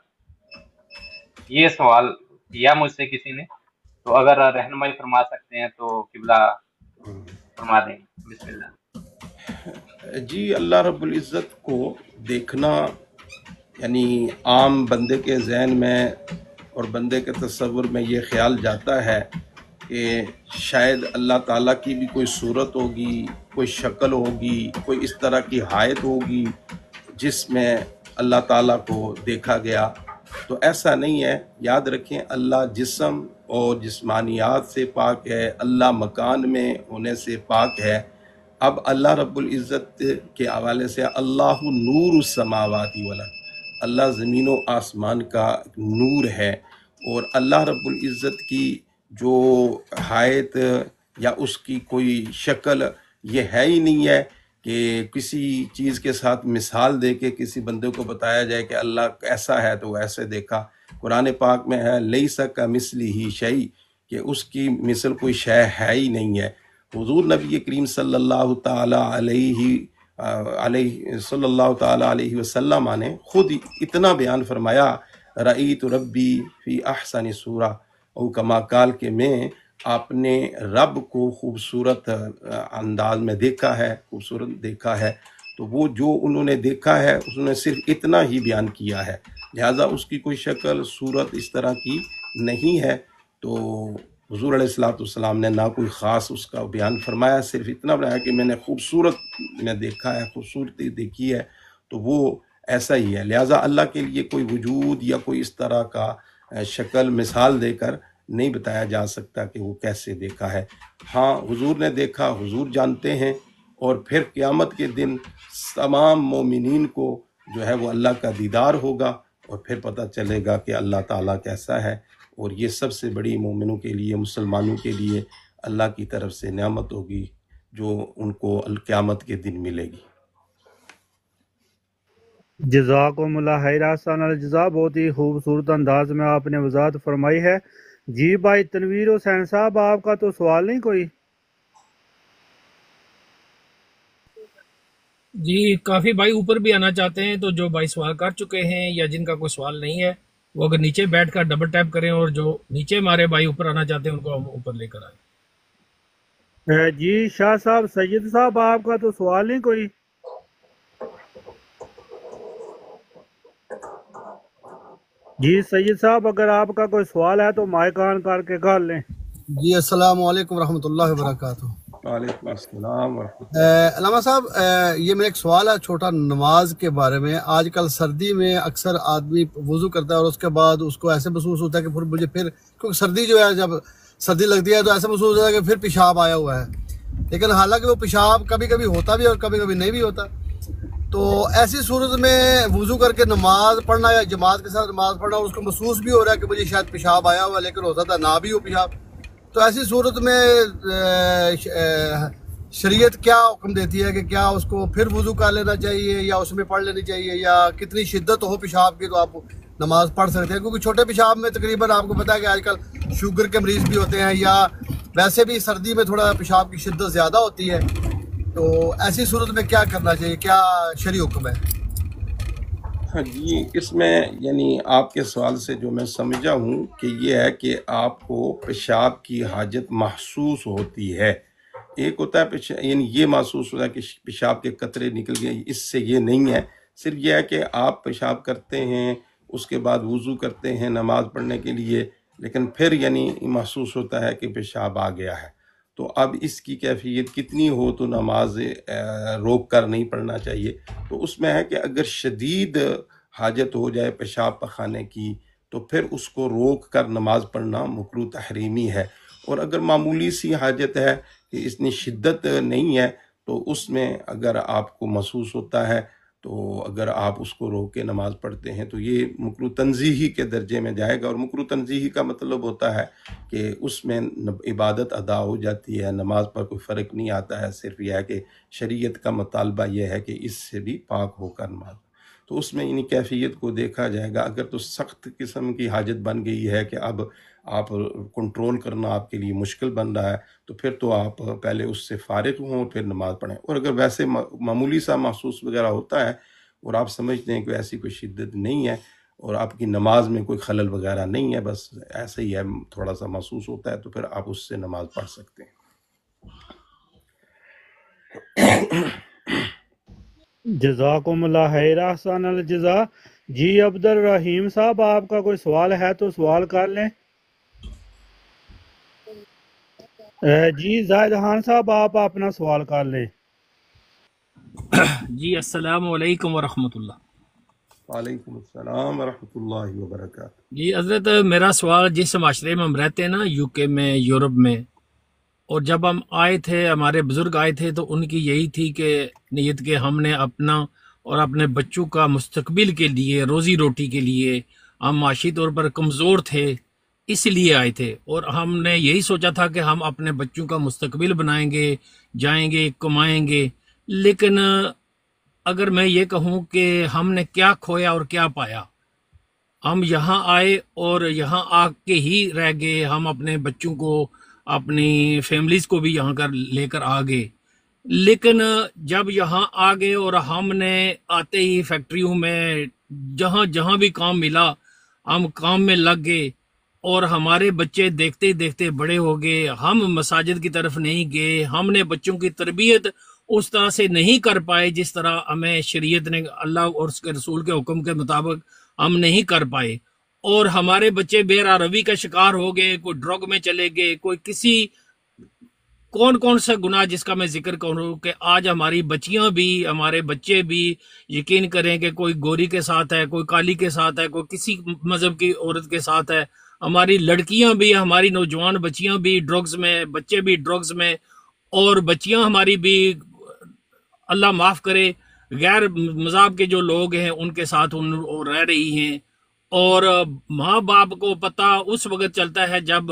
یہ سوال کیا مجھ سے کسی نے، تو اگر رہنمائی فرما سکتے ہیں تو قبلہ فرما دیں، بسم اللہ۔ جی اللہ رب العزت کو دیکھنا یعنی عام بندے کے ذہن میں اور بندے کے تصور میں یہ خیال جاتا ہے کہ شاید اللہ تعالیٰ کی بھی کوئی صورت ہوگی، کوئی شکل ہوگی، کوئی اس طرح کی حایت ہوگی جس میں اللہ تعالیٰ کو دیکھا گیا، تو ایسا نہیں ہے۔ یاد رکھیں اللہ جسم اور جسمانیات سے پاک ہے، اللہ مکان میں ہونے سے پاک ہے۔ اب اللہ رب العزت کے حوالے سے اللہ نور السماوات والارض، اللہ زمین و آسمان کا نور ہے، اور اللہ رب العزت کی جو حایت یا اس کی کوئی شکل یہ ہے ہی نہیں ہے کہ کسی چیز کے ساتھ مثال دے کے کسی بندے کو بتایا جائے کہ اللہ ایسا ہے تو ایسے دیکھا۔ قرآن پاک میں ہے لیس کمثلہ شیء، کہ اس کی مثل کوئی شے ہے ہی نہیں ہے۔ حضور نبی کریم صلی اللہ تعالی علیہ وسلم نے خود اتنا بیان فرمایا، رأیت ربی فی احسن صورہ، او کما قال، کہ میں اپنے رب کو خوبصورت انداز میں دیکھا ہے، خوبصورت دیکھا ہے۔ تو وہ جو انہوں نے دیکھا ہے انہوں نے صرف اتنا ہی بیان کیا ہے، لہٰذا اس کی کوئی شکل صورت اس طرح کی نہیں ہے۔ تو حضور علیہ السلام نے نہ کوئی خاص اس کا بیان فرمایا، صرف اتنا بنایا کہ میں نے خوبصورت میں دیکھا ہے، خوبصورتی دیکھی ہے، تو وہ ایسا ہی ہے۔ لہٰذا اللہ کے لیے کوئی وجود یا کوئی اس طرح کا شکل مثال دے کر نہیں بتایا جا سکتا کہ وہ کیسے دیکھا ہے۔ ہاں حضور نے دیکھا، حضور جانتے ہیں، اور پھر قیامت کے دن تمام مومنین کو جو ہے وہ اللہ کا دیدار ہوگا، اور پھر پتہ چلے گا کہ اللہ تعالیٰ کیسا ہے، اور یہ سب سے بڑی مومنوں کے لیے، مسلمانوں کے لیے اللہ کی طرف سے نعمت ہوگی جو ان کو قیامت کے دن ملے گی۔ جزاکم اللہ خیر احسن الجزا، بہت ہی خوبصورت انداز میں آپ نے وضاحت فرمائی ہے۔ جی بھائی تنویر حسین صاحب، آپ کا تو سوال نہیں کوئی؟ جی کافی بھائی اوپر بھی آنا چاہتے ہیں، تو جو بھائی سوال کر چکے ہیں یا جن کا کوئی سوال نہیں ہے وہ اگر نیچے بیٹھ کر ڈبل ٹیپ کریں، اور جو نیچے ہمارے بھائی اوپر آنا چاہتے ہیں ان کو ہم اوپر لے کر آئیں۔ جی شاہ صاحب، سید صاحب آپ کا تو سوال نہیں کوئی؟ جی سید صاحب، اگر آپ کا کوئی سوال ہے تو مائک آن کر کے کر لیں۔ جی السلام علیکم ورحمۃ اللہ وبرکاتہ۔ وعلیکم السلام ورحمۃ اللہ۔ علامہ صاحب، یہ میرا ایک سوال ہے چھوٹا نماز کے بارے میں۔ آج کل سردی میں اکثر آدمی وضو کرتا ہے اور اس کے بعد اس کو ایسے محسوس ہوتا ہے کہ پھر کیونکہ سردی جو ہے، جب سردی لگتی ہے تو ایسا محسوس ہوتا ہے کہ پھر پیشاب آیا ہوا ہے، لیکن حالانکہ وہ پیشاب کبھی کبھی ہوتا بھی اور کبھی کبھی نہیں بھی ہوتا۔ تو ایسی صورت میں وضو کر کے نماز پڑھنا یا جماعت کے ساتھ نماز پڑھنا، اور اس کو محسوس بھی ہو رہا ہے کہ مجھے شاید پیشاب آیا ہوا ہے، لیکن ہو سکتا ہے نہ بھی ہو پیشاب، تو ایسی صورت میں شریعت کیا حکم دیتی ہے کہ کیا اس کو پھر وضو کر لینا چاہیے یا اس میں پڑھ لینی چاہیے، یا کتنی شدت ہو پیشاب کی تو آپ نماز پڑھ سکتے ہیں؟ کیونکہ چھوٹے پیشاب میں تقریباً آپ کو پتہ ہے کہ آج کل شوگر کے مریض بھی ہوتے ہیں، یا ویسے بھی سردی میں تھوڑا پیشاب کی شدت زیادہ ہوتی ہے، تو ایسی صورت میں کیا کرنا چاہیے، کیا شرعی حکم ہے؟ ہاں جی، اس میں یعنی آپ کے سوال سے جو میں سمجھا ہوں کہ یہ ہے کہ آپ کو پیشاب کی حاجت محسوس ہوتی ہے۔ ایک ہوتا ہے یعنی یہ محسوس ہوتا ہے کہ پیشاب کے قطرے نکل گئے، اس سے یہ نہیں ہے۔ صرف یہ ہے کہ آپ پیشاب کرتے ہیں، اس کے بعد وضو کرتے ہیں نماز پڑھنے کے لیے، لیکن پھر یعنی محسوس ہوتا ہے کہ پیشاب آ گیا ہے۔ تو اب اس کی کیفیت کتنی ہو تو نماز روک کر نہیں پڑھنا چاہیے۔ تو اس میں ہے کہ اگر شدید حاجت ہو جائے پیشاب پخانے کی تو پھر اس کو روک کر نماز پڑھنا مکروہ تحریمی ہے، اور اگر معمولی سی حاجت ہے کہ اتنی شدت نہیں ہے تو اس میں اگر آپ کو محسوس ہوتا ہے تو اگر آپ اس کو روک کے نماز پڑھتے ہیں تو یہ مکروہ تنزیہی کے درجے میں جائے گا۔ اور مکروہ تنزیہی کا مطلب ہوتا ہے کہ اس میں عبادت ادا ہو جاتی ہے، نماز پر کوئی فرق نہیں آتا ہے، صرف یہ ہے کہ شریعت کا مطالبہ یہ ہے کہ اس سے بھی پاک ہو کر نماز، تو اس میں انہی کیفیت کو دیکھا جائے گا۔ اگر تو سخت قسم کی حاجت بن گئی ہے کہ اب آپ کنٹرول کرنا آپ کے لیے مشکل بن رہا ہے تو پھر تو آپ پہلے اس سے فارغ ہوں اور پھر نماز پڑھیں۔ اور اگر ویسے معمولی سا محسوس وغیرہ ہوتا ہے اور آپ سمجھتے ہیں کہ ایسی کوئی شدت نہیں ہے اور آپ کی نماز میں کوئی خلل وغیرہ نہیں ہے، بس ایسے ہی ہے، تھوڑا سا محسوس ہوتا ہے، تو پھر آپ اس سے نماز پڑھ سکتے ہیں۔ جزاکم اللہ خیر احسن الجزا۔ جی عبد الرحیم صاحب، آپ کا کوئی سوال ہے تو سوال کر لیں۔ جی زاہد خان صاحب، آپ اپنا سوال کر لیں۔ جی السلام علیکم ورحمۃ اللہ۔ وعلیکم السلام ورحمۃ اللہ وبرکاتہ۔ جی حضرت، میرا سوال، جس معاشرے میں ہم رہتے ہیں نا، یو کے میں، یورپ میں، اور جب ہم آئے تھے، ہمارے بزرگ آئے تھے، تو ان کی یہی تھی کہ نیت کہ ہم نے اپنا اور اپنے بچوں کا مستقبل کے لیے، روزی روٹی کے لیے، ہم معاشی طور پر کمزور تھے اس لیے آئے تھے، اور ہم نے یہی سوچا تھا کہ ہم اپنے بچوں کا مستقبل بنائیں گے، جائیں گے، کمائیں گے۔ لیکن اگر میں یہ کہوں کہ ہم نے کیا کھویا اور کیا پایا، ہم یہاں آئے اور یہاں آ کے ہی رہ گئے، ہم اپنے بچوں کو، اپنی فیملیز کو بھی یہاں کر لے کر آ گئے، لیکن جب یہاں آ گئے اور ہم نے آتے ہی فیکٹریوں میں جہاں جہاں بھی کام ملا ہم کام میں لگ گئے، اور ہمارے بچے دیکھتے دیکھتے بڑے ہو گئے، ہم مساجد کی طرف نہیں گئے، ہم نے بچوں کی تربیت اس طرح سے نہیں کر پائے جس طرح ہمیں شریعت نے، اللہ اور اس کے رسول کے حکم کے مطابق ہم نہیں کر پائے، اور ہمارے بچے بے روی کا شکار ہو گئے، کوئی ڈرگ میں چلے گئے، کوئی کسی کون سا گناہ جس کا میں ذکر کروں کہ آج ہماری بچیاں بھی، ہمارے بچے بھی، یقین کریں کہ کوئی گوری کے ساتھ ہے، کوئی کالی کے ساتھ ہے، کوئی کسی مذہب کی عورت کے ساتھ ہے، ہماری لڑکیاں بھی، ہماری نوجوان بچیاں بھی ڈرگز میں، بچے بھی ڈرگز میں، اور بچیاں ہماری بھی، اللہ معاف کرے، غیر مذہب کے جو لوگ ہیں ان کے ساتھ رہ رہی ہیں، اور ماں باپ کو پتہ اس وقت چلتا ہے جب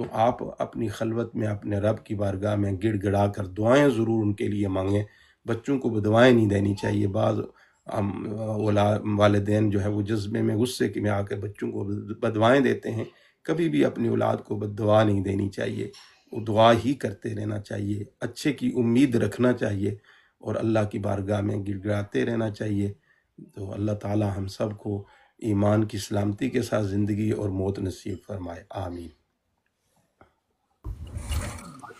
تو آپ اپنی خلوت میں اپنے رب کی بارگاہ میں گڑ گڑا کر دعائیں ضرور ان کے لیے مانگیں. بچوں کو بدوائیں نہیں دینی چاہیے. بعض والدین جو ہے وہ جذبے میں غصے میں آ کر بچوں کو بدوائیں دیتے ہیں. کبھی بھی اپنی اولاد کو بد دعا نہیں دینی چاہیے، وہ دعا ہی کرتے رہنا چاہیے، اچھے کی امید رکھنا چاہیے اور اللہ کی بارگاہ میں گڑ گڑاتے رہنا چاہیے. تو اللہ تعالی ہم سب کو ایمان کی سلامتی کے ساتھ زندگی اور موت نصیب فرمائے. آمین.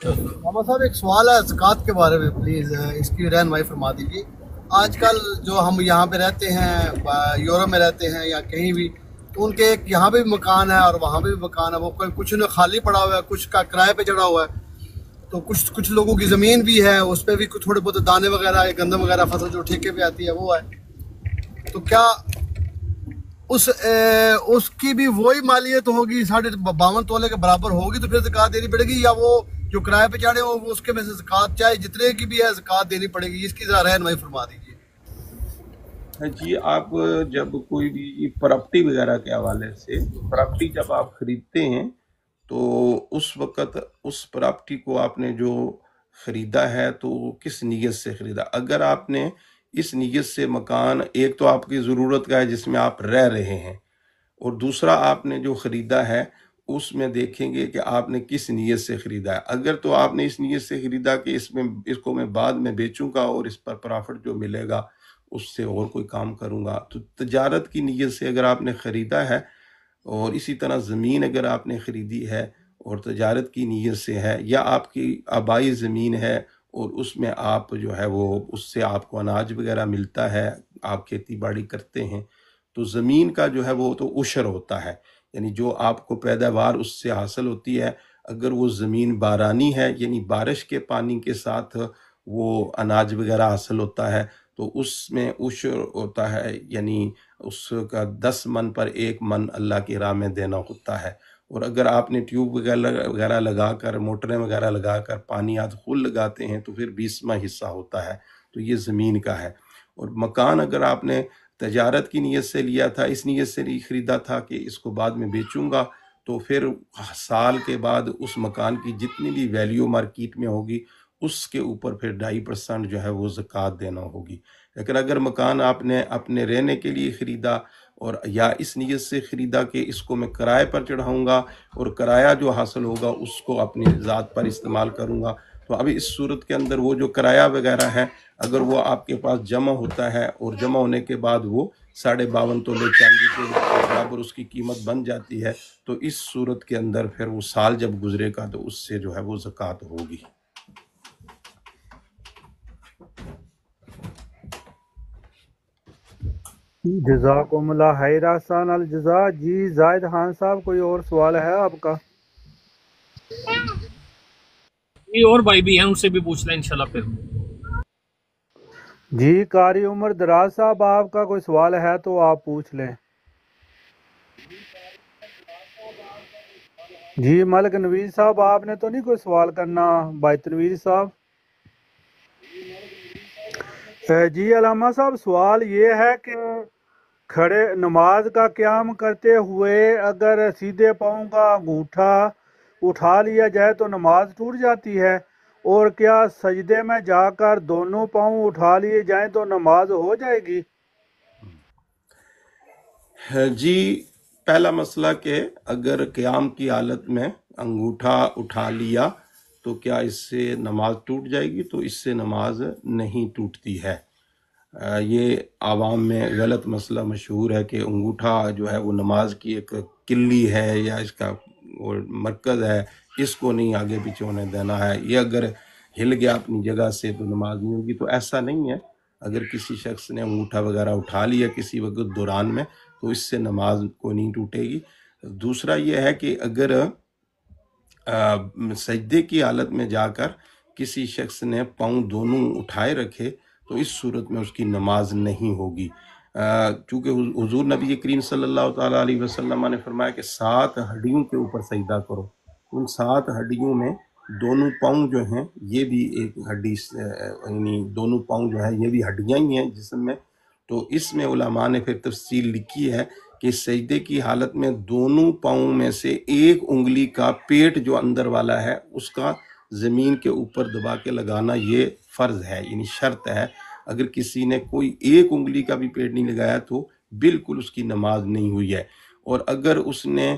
محمد صاحب ایک سوال ہے زکوٰۃ کے بارے میں، پلیز اس کی رہنمائی فرما دیجیے. آج کل جو ہم یہاں پہ رہتے ہیں، یورپ میں رہتے ہیں یا کہیں بھی، تو ان کے ایک یہاں پہ بھی مکان ہے اور وہاں پہ بھی مکان ہے، وہ کچھ انہیں خالی پڑا ہوا ہے، کچھ کا کرائے پہ چڑھا ہوا ہے. تو کچھ لوگوں کی زمین بھی ہے، اس پہ بھی تھوڑے بہت دانے وغیرہ، گندم وغیرہ فصل جو ٹھیکے پہ آتی ہے وہ ہے. تو کیا اس کی بھی وہی مالیت ہوگی 52 تولے کے برابر ہوگی تو پھر زکوٰۃ دینی پڑے گی، یا وہ جو کرائے پہ چڑھے ہو اس کے میں سے زکوٰۃ چاہے جتنے کی بھی ہے زکوٰۃ دینی پڑے گی؟ اس کی ذرا رہنمائی فرما دیجیے. جی، آپ جب کوئی بھی پراپرٹی وغیرہ کے حوالے سے پراپرٹی جب آپ خریدتے ہیں تو اس وقت اس پراپرٹی کو آپ نے جو خریدا ہے تو کس نیت سے خریدا. اگر آپ نے اس نیت سے مکان، ایک تو آپ کی ضرورت کا ہے جس میں آپ رہ رہے ہیں، اور دوسرا آپ نے جو خریدا ہے اس میں دیکھیں گے کہ آپ نے کس نیت سے خریدا ہے. اگر تو آپ نے اس نیت سے خریدا کہ اس کو میں بعد میں بیچوں گا اور اس پر پرافٹ جو ملے گا اس سے اور کوئی کام کروں گا، تو تجارت کی نیت سے اگر آپ نے خریدا ہے، اور اسی طرح زمین اگر آپ نے خریدی ہے اور تجارت کی نیت سے ہے، یا آپ کی آبائی زمین ہے اور اس میں آپ جو ہے وہ اس سے آپ کو اناج وغیرہ ملتا ہے، آپ کھیتی باڑی کرتے ہیں، تو زمین کا جو ہے وہ تو عشر ہوتا ہے، یعنی جو آپ کو پیداوار اس سے حاصل ہوتی ہے. اگر وہ زمین بارانی ہے، یعنی بارش کے پانی کے ساتھ وہ اناج وغیرہ حاصل ہوتا ہے، تو اس میں عشر ہوتا ہے، یعنی اس کا 10 من پر 1 من اللہ کی راہ میں دینا ہوتا ہے. اور اگر آپ نے ٹیوب وغیرہ لگا کر، موٹریں وغیرہ لگا کر پانی خود لگاتے ہیں تو پھر 20واں حصہ ہوتا ہے، تو یہ زمین کا ہے. اور مکان اگر آپ نے تجارت کی نیت سے لیا تھا، اس نیت سے نہیں خریدا تھا کہ اس کو بعد میں بیچوں گا، تو پھر سال کے بعد اس مکان کی جتنی بھی ویلیو مارکیٹ میں ہوگی اس کے اوپر پھر 2.5% جو ہے وہ زکوٰۃ دینا ہوگی. لیکن اگر مکان آپ نے اپنے رہنے کے لیے خریدا اور یا اس نیت سے خریدا کہ اس کو میں کرائے پر چڑھاؤں گا اور کرایہ جو حاصل ہوگا اس کو اپنی ذات پر استعمال کروں گا، تو ابھی اس صورت کے اندر وہ جو کرایہ وغیرہ ہے اگر وہ آپ کے پاس جمع ہوتا ہے اور جمع ہونے کے بعد وہ 52.5 تولے چاندی کے برابر اس کی قیمت بن جاتی ہے، تو اس صورت کے اندر پھر وہ سال جب گزرے گا تو اس سے جو ہے وہ زکوٰۃ ہوگی. جزاکم اللہ خیر احسان الجزا. جی زاہد خان صاحب، کوئی اور سوال ہے آپ کا؟ یہ اور بھائی بھی ہیں، ان سے بھی پوچھ لیں انشاءاللہ. پھر جی قاری عمر دراز صاحب، آپ کا کوئی سوال ہے تو آپ پوچھ لیں. جی ملک نویز صاحب، آپ نے تو نہیں کوئی سوال کرنا؟ بھائی تنویر صاحب. جی علامہ صاحب، سوال یہ ہے کہ کھڑے نماز کا قیام کرتے ہوئے اگر سیدھے پاؤں کا انگوٹھا اٹھا لیا جائے تو نماز ٹوٹ جاتی ہے، اور کیا سجدے میں جا کر دونوں پاؤں اٹھا لیے جائیں تو نماز ہو جائے گی؟ جی، پہلا مسئلہ کہ اگر قیام کی حالت میں انگوٹھا اٹھا لیا تو کیا اس سے نماز ٹوٹ جائے گی؟ تو اس سے نماز نہیں ٹوٹتی ہے. یہ عوام میں غلط مسئلہ مشہور ہے کہ انگوٹھا جو ہے وہ نماز کی ایک کلی ہے یا اس کا وہ مرکز ہے، اس کو نہیں آگے پیچھے ہونے دینا ہے، یہ اگر ہل گیا اپنی جگہ سے تو نماز نہیں ہوگی. تو ایسا نہیں ہے. اگر کسی شخص نے انگوٹھا وغیرہ اٹھا لیا کسی وقت دوران میں تو اس سے نماز کو نہیں ٹوٹے گی. دوسرا یہ ہے کہ اگر سجدے کی حالت میں جا کر کسی شخص نے پاؤں دونوں اٹھائے رکھے تو اس صورت میں اس کی نماز نہیں ہوگی، چونکہ حضور نبی کریم صلی اللہ تعالیٰ علیہ وسلم نے فرمایا کہ 7 ہڈیوں کے اوپر سجدہ کرو. ان 7 ہڈیوں میں دونوں پاؤں جو ہیں یہ بھی ایک ہڈی، یعنی دونوں پاؤں جو ہیں یہ بھی ہڈیاں ہی ہیں جسم میں. تو اس میں علماء نے پھر تفصیل لکھی ہے کہ سجدے کی حالت میں دونوں پاؤں میں سے ایک انگلی کا پیٹ جو اندر والا ہے اس کا زمین کے اوپر دبا کے لگانا یہ فرض ہے، یعنی شرط ہے۔ اگر کسی نے کوئی ایک انگلی کا بھی پیٹ نہیں لگایا تو بالکل اس کی نماز نہیں ہوئی ہے، اور اگر اس نے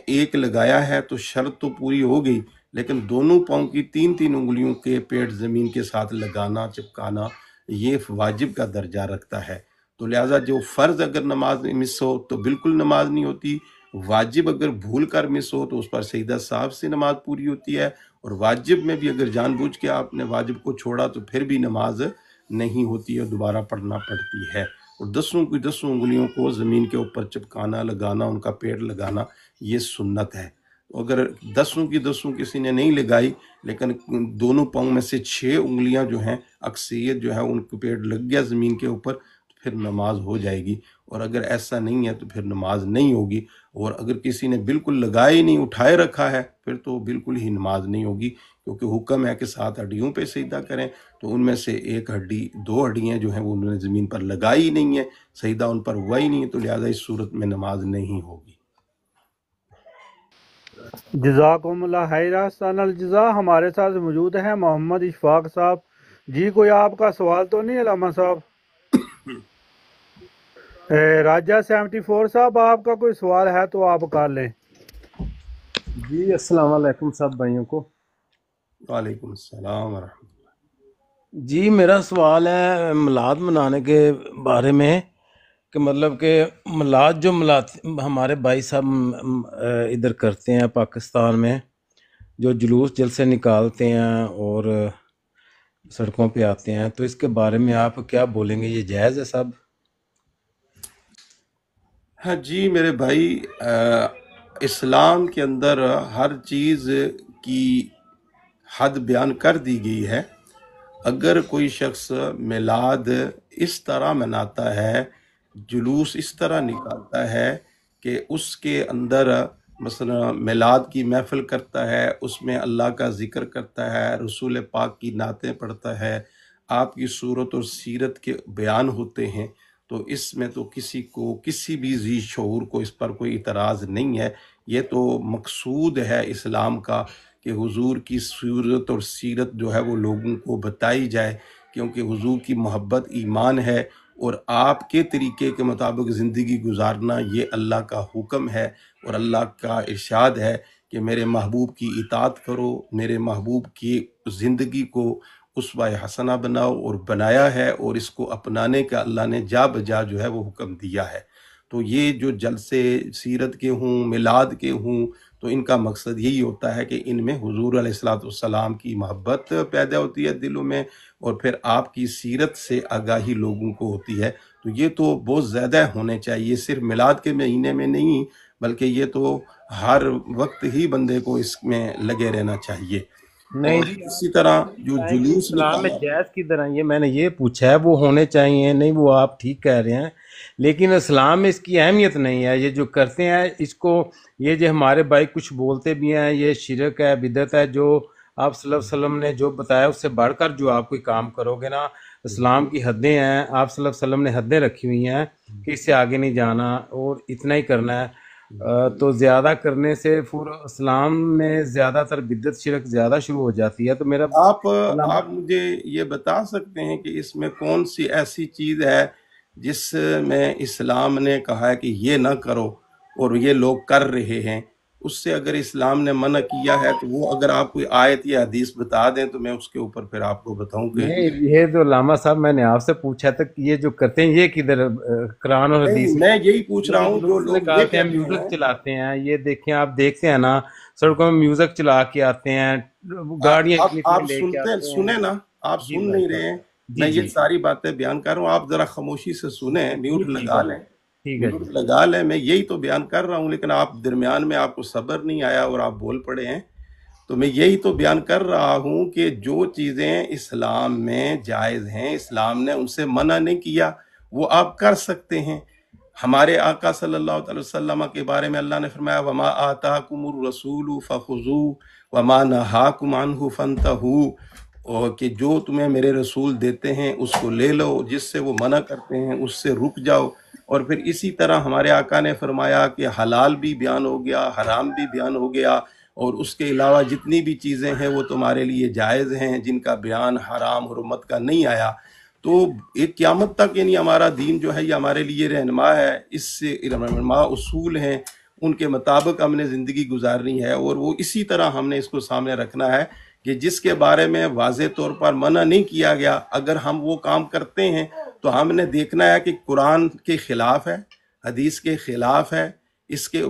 ایک لگایا ہے تو شرط تو پوری ہو گئی، لیکن دونوں پاؤں کی تین تین انگلیوں کے پیٹ زمین کے ساتھ لگانا چپکانا یہ واجب کا درجہ رکھتا ہے۔ تو لہٰذا جو فرض اگر نماز میں مس ہو تو بالکل نماز نہیں ہوتی، واجب اگر بھول کر مس ہو تو اس پر سجدہ صاحب سے نماز پوری ہوتی ہے، اور واجب میں بھی اگر جان بوجھ کے آپ نے واجب کو چھوڑا تو پھر بھی نماز نہیں ہوتی ہے، دوبارہ پڑھنا پڑتی ہے۔ اور دسوں کی دسوں انگلیوں کو زمین کے اوپر چپکانا لگانا، ان کا پیڑ لگانا یہ سنت ہے۔ اگر دسوں کی دسوں کسی نے نہیں لگائی لیکن دونوں پاؤں میں سے 6 انگلیاں جو ہیں اکثریت جو ہے ان کو پیڑ لگ گیا زمین کے اوپر تو پھر نماز ہو جائے گی، اور اگر ایسا نہیں ہے تو پھر نماز نہیں ہوگی۔ اور اگر کسی نے بالکل لگایا ہی نہیں، اٹھائے رکھا ہے، پھر تو بالکل ہی نماز نہیں ہوگی، کیونکہ حکم ہے کہ 7 ہڈیوں پہ سجدہ کریں، تو ان میں سے ایک ہڈی 2 ہڈیاں جو ہیں وہ انہوں نے زمین پر لگائی ہی نہیں ہے، سجدہ ان پر ہوا ہی نہیں ہے، تو لہٰذا اس صورت میں نماز نہیں ہوگی۔ جزاکم اللہ خیر، احسن الجزا۔ ہمارے ساتھ موجود ہیں محمد اشفاق صاحب جی۔ کوئی آپ کا سوال تو نہیں علامہ صاحب؟ راجہ 74 صاحب آپ کا کوئی سوال ہے تو آپ کر لیں۔ جی السلام علیکم سب بھائیوں کو۔ وعلیکم السلام ورحمۃ اللہ۔ جی میرا سوال ہے میلاد منانے کے بارے میں، کہ مطلب کہ میلاد جو ہمارے بھائی صاحب ادھر کرتے ہیں پاکستان میں، جو جلوس جلسے نکالتے ہیں اور سڑکوں پہ آتے ہیں، تو اس کے بارے میں آپ کیا بولیں گے؟ یہ جائز ہے صاحب؟ ہاں جی میرے بھائی، اسلام کے اندر ہر چیز کی حد بیان کر دی گئی ہے۔ اگر کوئی شخص میلاد اس طرح مناتا ہے، جلوس اس طرح نکالتا ہے کہ اس کے اندر مثلا میلاد کی محفل کرتا ہے، اس میں اللہ کا ذکر کرتا ہے، رسول پاک کی نعتیں پڑھتا ہے، آپ کی صورت اور سیرت کے بیان ہوتے ہیں، تو اس میں تو کسی کو کسی بھی ذی شعور کو اس پر کوئی اعتراض نہیں ہے۔ یہ تو مقصود ہے اسلام کا کہ حضور کی صورت اور سیرت جو ہے وہ لوگوں کو بتائی جائے، کیونکہ حضور کی محبت ایمان ہے، اور آپ کے طریقے کے مطابق زندگی گزارنا یہ اللہ کا حکم ہے، اور اللہ کا ارشاد ہے کہ میرے محبوب کی اطاعت کرو، میرے محبوب کی زندگی کو اسوہ حسنہ بناؤ، اور بنایا ہے، اور اس کو اپنانے کا اللہ نے جا بجا جو ہے وہ حکم دیا ہے۔ تو یہ جو جلسے سیرت کے ہوں، میلاد کے ہوں، تو ان کا مقصد یہی ہوتا ہے کہ ان میں حضور علیہ السلام کی محبت پیدا ہوتی ہے دلوں میں، اور پھر آپ کی سیرت سے آگاہی لوگوں کو ہوتی ہے۔ تو یہ تو بہت زیادہ ہونے چاہیے، صرف میلاد کے مہینے میں نہیں، بلکہ یہ تو ہر وقت ہی بندے کو اس میں لگے رہنا چاہیے۔ نہیں اور اسی طرح جو جلوس اسلام میں نکالا، جائز کی طرح یہ میں نے یہ پوچھا ہے، وہ ہونے چاہیے نہیں، وہ آپ ٹھیک کہہ رہے ہیں، لیکن اسلام میں اس کی اہمیت نہیں ہے۔ یہ جو کرتے ہیں اس کو، یہ جو ہمارے بھائی کچھ بولتے بھی ہیں یہ شرک ہے، بدعت ہے، جو آپ صلی اللہ علیہ وسلم نے جو بتایا اس سے بڑھ کر جو آپ کوئی کام کرو گے نا، اسلام کی حدیں ہیں، آپ صلی اللہ علیہ وسلم نے حدیں رکھی ہوئی ہیں کہ اس سے آگے نہیں جانا اور اتنا ہی کرنا ہے، تو زیادہ کرنے سے پھر اسلام میں زیادہ تر بدعت شرک زیادہ شروع ہو جاتی ہے۔ تو میرا آپ مجھے یہ بتا سکتے ہیں کہ اس میں کون سی ایسی چیز ہے جس میں اسلام نے کہا ہے کہ یہ نہ کرو اور یہ لوگ کر رہے ہیں؟ اس سے اگر اسلام نے منع کیا ہے تو وہ اگر آپ کوئی آیت یا حدیث بتا دیں تو میں اس کے اوپر پھر آپ کو بتاؤں کہ نہیں، یہ تو علامہ صاحب میں نے آپ سے پوچھا تھا کہ یہ جو کرتے ہیں یہ کدھر قرآن اور حدیث میں یہی پوچھ رہا ہوں جو جلوس لوگ یہ نکالتے ہیں، کہتے میوزک ہیں، چلاتے ہیں، یہ دیکھیں آپ دیکھتے ہیں نا سڑکوں میں میوزک چلا کے آتے ہیں، گاڑیاں اتنی آپ اتنی لے کے آتے ہیں۔ سنیں نا، آپ جی سن بھائی نہیں رہے ہیں، جی میں جی یہ ساری باتیں بیان کر رہا ہوں، آپ ذرا خاموشی سے سنیں، میوٹ جی لگا لیں، ٹھیک ہے میوٹ جی۔ لگا لیں، میں یہی تو بیان کر رہا ہوں، لیکن آپ درمیان میں آپ کو صبر نہیں آیا اور آپ بول پڑے ہیں۔ تو میں یہی تو بیان کر رہا ہوں کہ جو چیزیں اسلام میں جائز ہیں، اسلام نے ان سے منع نہیں کیا، وہ آپ کر سکتے ہیں۔ ہمارے آقا صلی اللہ علیہ وسلم کے بارے میں اللہ نے فرمایا وَمَا آتَاكُمُ الرَّسُولُ فَخُذُوهُ وَمَا نَهَاكُمْ عَنْهُ فَانْتَهُوا، اور کہ جو تمہیں میرے رسول دیتے ہیں اس کو لے لو، جس سے وہ منع کرتے ہیں اس سے رک جاؤ، اور پھر اسی طرح ہمارے آقا نے فرمایا کہ حلال بھی بیان ہو گیا، حرام بھی بیان ہو گیا، اور اس کے علاوہ جتنی بھی چیزیں ہیں وہ تمہارے لیے جائز ہیں، جن کا بیان حرام حرمت کا نہیں آیا۔ تو ایک قیامت تک یعنی ہمارا دین جو ہے یہ ہمارے لیے رہنما ہے، اس سے رہنما اصول ہیں، ان کے مطابق ہم نے زندگی گزارنی ہے، اور وہ اسی طرح ہم نے اس کو سامنے رکھنا ہے کہ جس کے بارے میں واضح طور پر منع نہیں کیا گیا، اگر ہم وہ کام کرتے ہیں تو ہم نے دیکھنا ہے کہ قرآن کے خلاف ہے، حدیث کے خلاف ہے، اس کے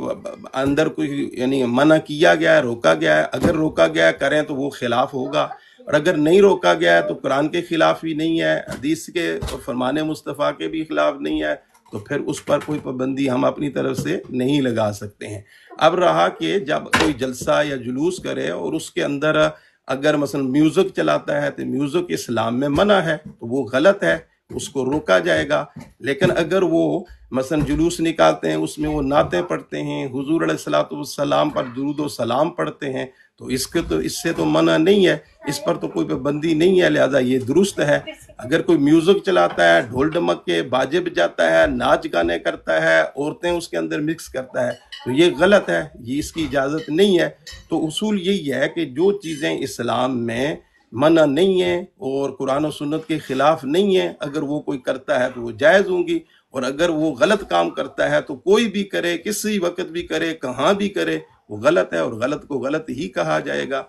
اندر کوئی یعنی منع کیا گیا ہے، روکا گیا ہے، اگر روکا گیا ہے کریں تو وہ خلاف ہوگا، اور اگر نہیں روکا گیا ہے تو قرآن کے خلاف بھی نہیں ہے، حدیث کے اور فرمان مصطفیٰ کے بھی خلاف نہیں ہے، تو پھر اس پر کوئی پابندی ہم اپنی طرف سے نہیں لگا سکتے ہیں۔ اب رہا کہ جب کوئی جلسہ یا جلوس کرے اور اس کے اندر اگر مثلا میوزک چلاتا ہے تو میوزک اسلام میں منع ہے تو وہ غلط ہے، اس کو روکا جائے گا۔ لیکن اگر وہ مثلا جلوس نکالتے ہیں، اس میں وہ نعتیں پڑھتے ہیں، حضور علیہ الصلوۃ والسلام پر درود و سلام پڑھتے ہیں، تو اس سے تو منع نہیں ہے، اس پر تو کوئی پابندی نہیں ہے، لہذا یہ درست ہے۔ اگر کوئی میوزک چلاتا ہے، ڈھول ڈمک کے باجے بجاتا ہے، ناچ گانے کرتا ہے، عورتیں اس کے اندر مکس کرتا ہے، تو یہ غلط ہے، یہ اس کی اجازت نہیں ہے۔ تو اصول یہی ہے کہ جو چیزیں اسلام میں منع نہیں ہیں اور قرآن و سنت کے خلاف نہیں ہیں، اگر وہ کوئی کرتا ہے تو وہ جائز ہوں گی، اور اگر وہ غلط کام کرتا ہے تو کوئی بھی کرے، کسی وقت بھی کرے، کہاں بھی کرے، وہ غلط ہے، اور غلط کو غلط ہی کہا جائے گا،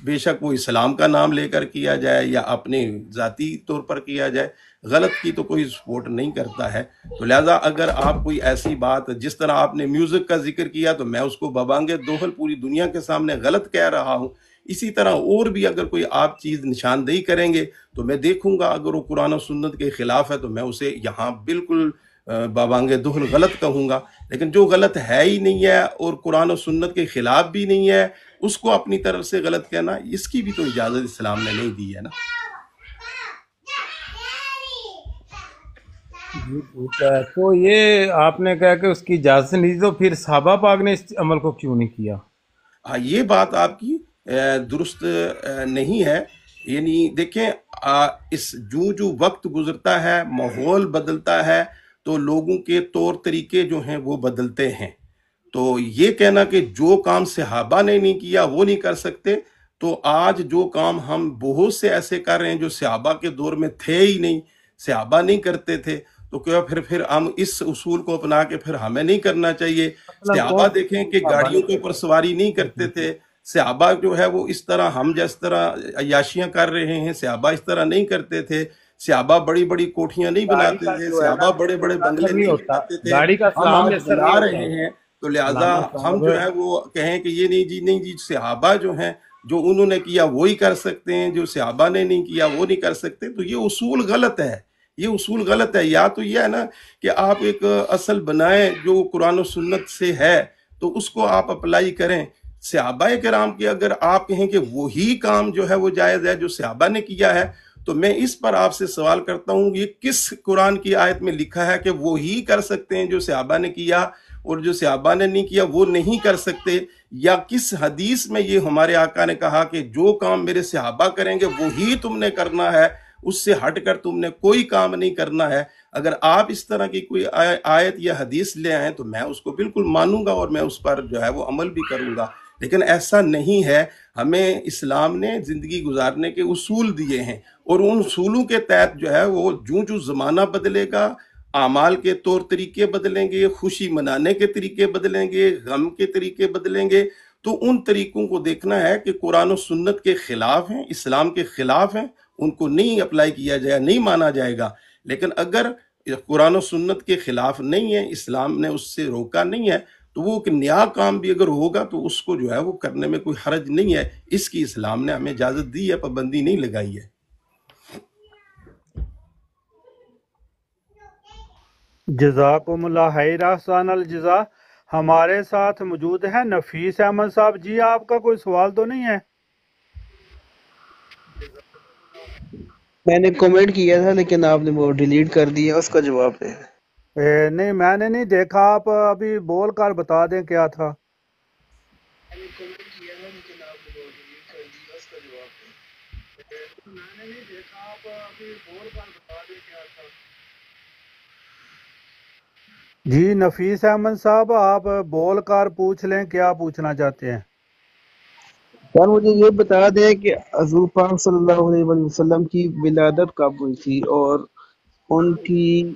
بے شک وہ اسلام کا نام لے کر کیا جائے یا اپنے ذاتی طور پر کیا جائے، غلط کی تو کوئی سپورٹ نہیں کرتا ہے۔ تو لہٰذا اگر آپ کوئی ایسی بات، جس طرح آپ نے میوزک کا ذکر کیا تو میں اس کو ببانگ دوہل پوری دنیا کے سامنے غلط کہہ رہا ہوں، اسی طرح اور بھی اگر کوئی آپ چیز نشاندہی کریں گے تو میں دیکھوں گا، اگر وہ قرآن و سنت کے خلاف ہے تو میں اسے یہاں بالکل بابانگ دہل غلط کہوں گا، لیکن جو غلط ہے ہی نہیں ہے اور قرآن و سنت کے خلاف بھی نہیں ہے، اس کو اپنی طرف سے غلط کہنا، اس کی بھی تو اجازت اسلام نے نہیں دی ہے نا۔ جی ٹھیک ہے، تو یہ آپ نے کہا کہ اس کی اجازت نہیں دی، تو پھر صحابہ پاک نے اس عمل کو کیوں نہیں کیا؟ ہاں، یہ بات آپ کی درست نہیں ہے، یعنی دیکھیں اس جو وقت گزرتا ہے، ماحول بدلتا ہے، تو لوگوں کے طور طریقے جو ہیں وہ بدلتے ہیں، تو یہ کہنا کہ جو کام صحابہ نے نہیں کیا وہ نہیں کر سکتے، تو آج جو کام ہم بہت سے ایسے کر رہے ہیں جو صحابہ کے دور میں تھے ہی نہیں، صحابہ نہیں کرتے تھے، تو کیا پھر ہم اس اصول کو اپنا کے پھر ہمیں نہیں کرنا چاہیے؟ مثلاً صحابہ کون دیکھیں سی کہ صحابہ گاڑیوں نے کے اوپر سواری نہیں کرتے تھے، صحابہ جو ہے وہ اس طرح ہم جس طرح عیاشیاں کر رہے ہیں، صحابہ اس طرح نہیں کرتے تھے، صحابہ بڑی بڑی کوٹھیاں نہیں گاڑی بناتے کا تھے، جو ہے نا صحابہ بڑے بڑے اثر بنگلے نہیں نہیں ہوتا، بناتے تھے، گاڑی کا ہم اسلام آج میں اثر نہیں بنا ہوتا رہے ہیں، تو لہٰذا علامہ ہم صاحب۔ جو ہے وہ کہیں کہ یہ نہیں جی صحابہ جو ہیں جو انہوں نے کیا وہی کر سکتے ہیں، جو صحابہ نے نہیں کیا وہ نہیں کر سکتے، تو یہ اصول غلط ہے، یہ اصول غلط ہے۔ یا تو یہ ہے نا کہ آپ ایک اصل بنائیں جو قرآن و سنت سے ہے تو اس کو آپ اپلائی کریں، صحابہ کرام کے اگر آپ کہیں کہ وہی کام جو ہے وہ جائز ہے جو صحابہ نے کیا ہے، تو میں اس پر آپ سے سوال کرتا ہوں، یہ کس قرآن کی آیت میں لکھا ہے کہ وہی کر سکتے ہیں جو صحابہ نے کیا، اور جو صحابہ نے نہیں کیا وہ نہیں کر سکتے؟ یا کس حدیث میں یہ ہمارے آقا نے کہا کہ جو کام میرے صحابہ کریں گے وہی تم نے کرنا ہے، اس سے ہٹ کر تم نے کوئی کام نہیں کرنا ہے؟ اگر آپ اس طرح کی کوئی آیت یا حدیث لے آئیں تو میں اس کو بالکل مانوں گا اور میں اس پر جو ہے وہ عمل بھی کروں گا، لیکن ایسا نہیں ہے۔ ہمیں اسلام نے زندگی گزارنے کے اصول دیے ہیں، اور ان اصولوں کے تحت جو ہے وہ جو زمانہ بدلے گا، اعمال کے طور طریقے بدلیں گے، خوشی منانے کے طریقے بدلیں گے، غم کے طریقے بدلیں گے، تو ان طریقوں کو دیکھنا ہے کہ قرآن و سنت کے خلاف ہیں، اسلام کے خلاف ہیں، ان کو نہیں اپلائی کیا جائے، نہیں مانا جائے گا۔ لیکن اگر قرآن و سنت کے خلاف نہیں ہے، اسلام نے اس سے روکا نہیں ہے، تو وہ ایک نیا کام بھی اگر ہوگا تو اس کو جو ہے وہ کرنے میں کوئی حرج نہیں ہے، اس کی اسلام نے ہمیں اجازت دی ہے، پابندی نہیں لگائی ہے۔ جزاکم اللہ خیر، احسن الجزا۔ ہمارے ساتھ موجود ہیں نفیس احمد صاحب جی، آپ کا کوئی سوال تو نہیں ہے؟ میں نے کمنٹ کیا تھا لیکن آپ نے وہ ڈیلیٹ کر دیا، اس کا جواب ہے۔ نہیں میں نے نہیں دیکھا، آپ ابھی بول کر بتا دیں کیا تھا۔ جی نفیس احمد صاحب آپ بول کر پوچھ لیں کیا پوچھنا چاہتے ہیں۔ سر مجھے یہ بتا دیں کہ حضور پاک صلی اللہ علیہ وآلہ وسلم کی ولادت کب ہوئی تھی، اور ان کی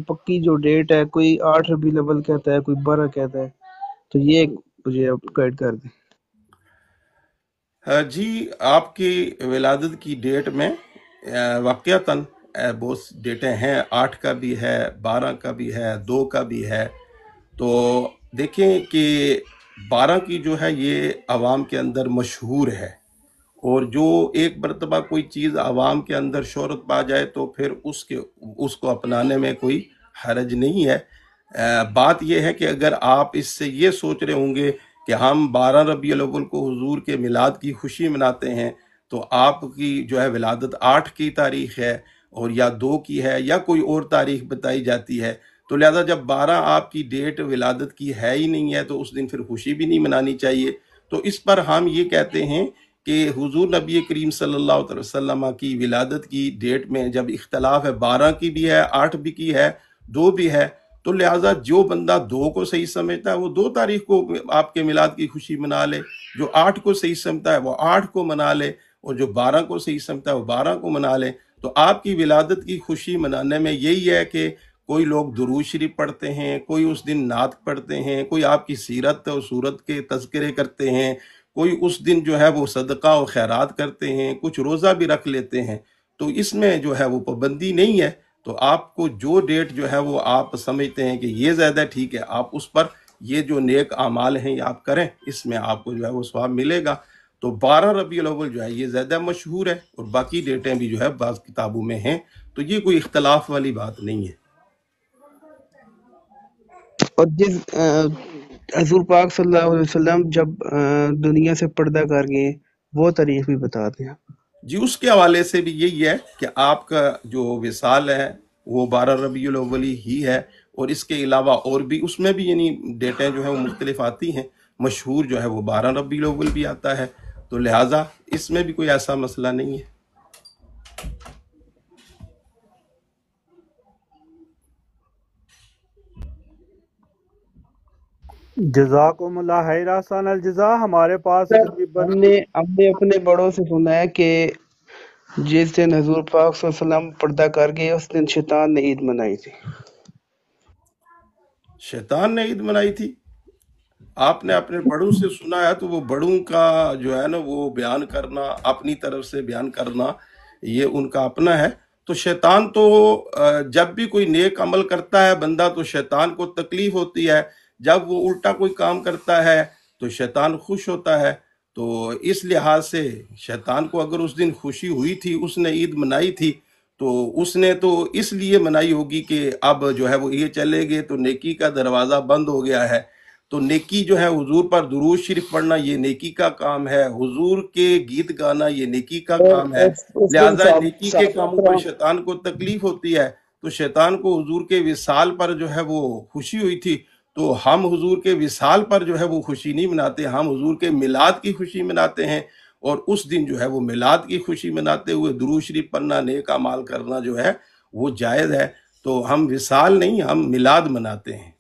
پکی جو ڈیٹ ہے، کوئی 8 ربیع الاول کہتا ہے، کوئی 12 کہتا ہے، تو یہ مجھے آپ گائیڈ کر دیں۔ جی آپ کی ولادت کی ڈیٹ میں واقعتاً بہت ڈیٹیں ہیں، 8 کا بھی ہے، 12 کا بھی ہے، 2 کا بھی ہے۔ تو دیکھیں کہ 12 کی جو ہے یہ عوام کے اندر مشہور ہے، اور جو ایک مرتبہ کوئی چیز عوام کے اندر شہرت پا جائے تو پھر اس کو اپنانے میں کوئی حرج نہیں ہے۔ بات یہ ہے کہ اگر آپ اس سے یہ سوچ رہے ہوں گے کہ ہم 12 ربیع الاول کو حضور کے میلاد کی خوشی مناتے ہیں، تو آپ کی جو ہے ولادت 8 کی تاریخ ہے اور یا 2 کی ہے یا کوئی اور تاریخ بتائی جاتی ہے، تو لہذا جب 12 آپ کی ڈیٹ ولادت کی ہے ہی نہیں ہے تو اس دن پھر خوشی بھی نہیں منانی چاہیے۔ تو اس پر ہم یہ کہتے ہیں کہ حضور نبی کریم صلی اللہ علیہ وسلم کی ولادت کی ڈیٹ میں جب اختلاف ہے، 12 کی بھی ہے، 8 بھی کی ہے، 2 بھی ہے، تو لہٰذا جو بندہ 2 کو صحیح سمجھتا ہے وہ 2 تاریخ کو آپ کے میلاد کی خوشی منا لے، جو 8 کو صحیح سمجھتا ہے وہ 8 کو منا لے، اور جو 12 کو صحیح سمجھتا ہے وہ 12 کو منا لے۔ تو آپ کی ولادت کی خوشی منانے میں یہی ہے کہ کوئی لوگ درود شریف پڑھتے ہیں، کوئی اس دن نعت پڑھتے ہیں، کوئی آپ کی سیرت اور صورت کے تذکرے کرتے ہیں، کوئی اس دن جو ہے وہ صدقہ و خیرات کرتے ہیں، کچھ روزہ بھی رکھ لیتے ہیں۔ تو اس میں جو ہے وہ پابندی نہیں ہے۔ تو آپ کو جو ڈیٹ جو ہے وہ آپ سمجھتے ہیں کہ یہ زیادہ ٹھیک ہے، آپ اس پر یہ جو نیک اعمال ہیں یہ آپ کریں، اس میں آپ کو جو ہے وہ ثواب ملے گا۔ تو 12 ربیع الاول جو ہے یہ زیادہ مشہور ہے، اور باقی ڈیٹیں بھی جو ہے بعض کتابوں میں ہیں، تو یہ کوئی اختلاف والی بات نہیں ہے۔ اور جس حضور پاک صلی اللہ علیہ وسلم جب دنیا سے پردہ کر گئے، وہ تاریخ بھی بتا دیں۔ جی اس کے حوالے سے بھی یہی ہے کہ آپ کا جو وصال ہے وہ 12 ربیع الاول ہی ہے، اور اس کے علاوہ اور بھی اس میں بھی یعنی ڈیٹیں جو ہیں وہ مختلف آتی ہیں، مشہور جو ہے وہ 12 ربیع الاول بھی آتا ہے، تو لہٰذا اس میں بھی کوئی ایسا مسئلہ نہیں ہے۔ جزاکم اللہ خیر، احسن الجزا۔ ہمارے پاس سر تقریباً ہم نے اپنے بڑوں سے سنا ہے کہ جس دن حضور پاک صلی اللہ علیہ وسلم پردہ کر گئے، اس دن شیطان نے عید منائی تھی۔ شیطان نے عید منائی تھی؟ آپ نے اپنے بڑوں سے سنا ہے تو وہ بڑوں کا جو ہے نا وہ بیان کرنا، اپنی طرف سے بیان کرنا، یہ ان کا اپنا ہے۔ تو شیطان تو جب بھی کوئی نیک عمل کرتا ہے بندہ تو شیطان کو تکلیف ہوتی ہے، جب وہ الٹا کوئی کام کرتا ہے تو شیطان خوش ہوتا ہے۔ تو اس لحاظ سے شیطان کو اگر اس دن خوشی ہوئی تھی، اس نے عید منائی تھی، تو اس نے تو اس لیے منائی ہوگی کہ اب جو ہے وہ یہ چلے گئے تو نیکی کا دروازہ بند ہو گیا ہے۔ تو نیکی جو ہے حضور پر درود شریف پڑھنا یہ نیکی کا کام ہے، حضور کے گیت گانا یہ نیکی کا اور کام ہے، اس دن لہٰذا نیکی کے صحابہ کاموں پر کرام شیطان کو تکلیف ہوتی ہے۔ تو شیطان کو حضور کے وصال پر جو ہے وہ خوشی ہوئی تھی، تو ہم حضور کے وصال پر جو ہے وہ خوشی نہیں مناتے، ہم حضور کے میلاد کی خوشی مناتے ہیں، اور اس دن جو ہے وہ میلاد کی خوشی مناتے ہوئے درود شریف پڑھنا، نیک اعمال کرنا جو ہے وہ جائز ہے۔ تو ہم وصال نہیں، ہم میلاد مناتے ہیں۔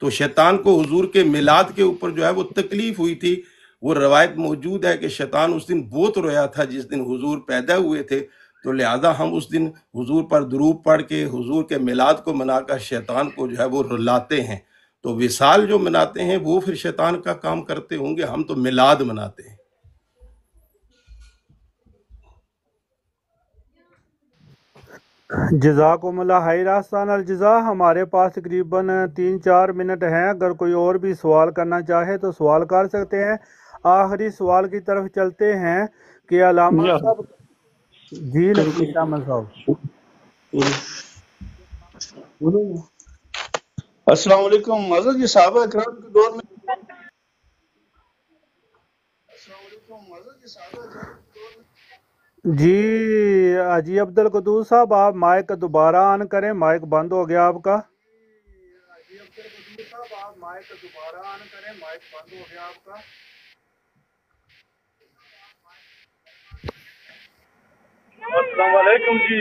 تو شیطان کو حضور کے میلاد کے اوپر جو ہے وہ تکلیف ہوئی تھی۔ وہ روایت موجود ہے کہ شیطان اس دن بہت رویا تھا جس دن حضور پیدا ہوئے تھے، تو لہذا ہم اس دن حضور پر درود پڑھ کے حضور کے میلاد کو منا کر شیطان کو جو ہے وہ رلاتے ہیں۔ تو وصال جو مناتے ہیں وہ پھر شیطان کا کام کرتے ہوں گے، ہم تو میلاد مناتے ہیں۔ جزاکم اللہ خیر، احسن الجزا۔ ہمارے پاس تقریباً 3-4 منٹ ہیں، اگر کوئی اور بھی سوال کرنا چاہے تو سوال کر سکتے ہیں۔ آخری سوال کی طرف چلتے ہیں کہ علامہ صاحب، جی نفیس احمد صاحب۔ السلام علیکم حضرت جی، صحابہ اکرام کے دور میں جی حاجی عبد القدوس صاحب، آپ مائک دوبارہ آن کریں، مائک بند ہو گیا آپ کا۔ السلام علیکم جی۔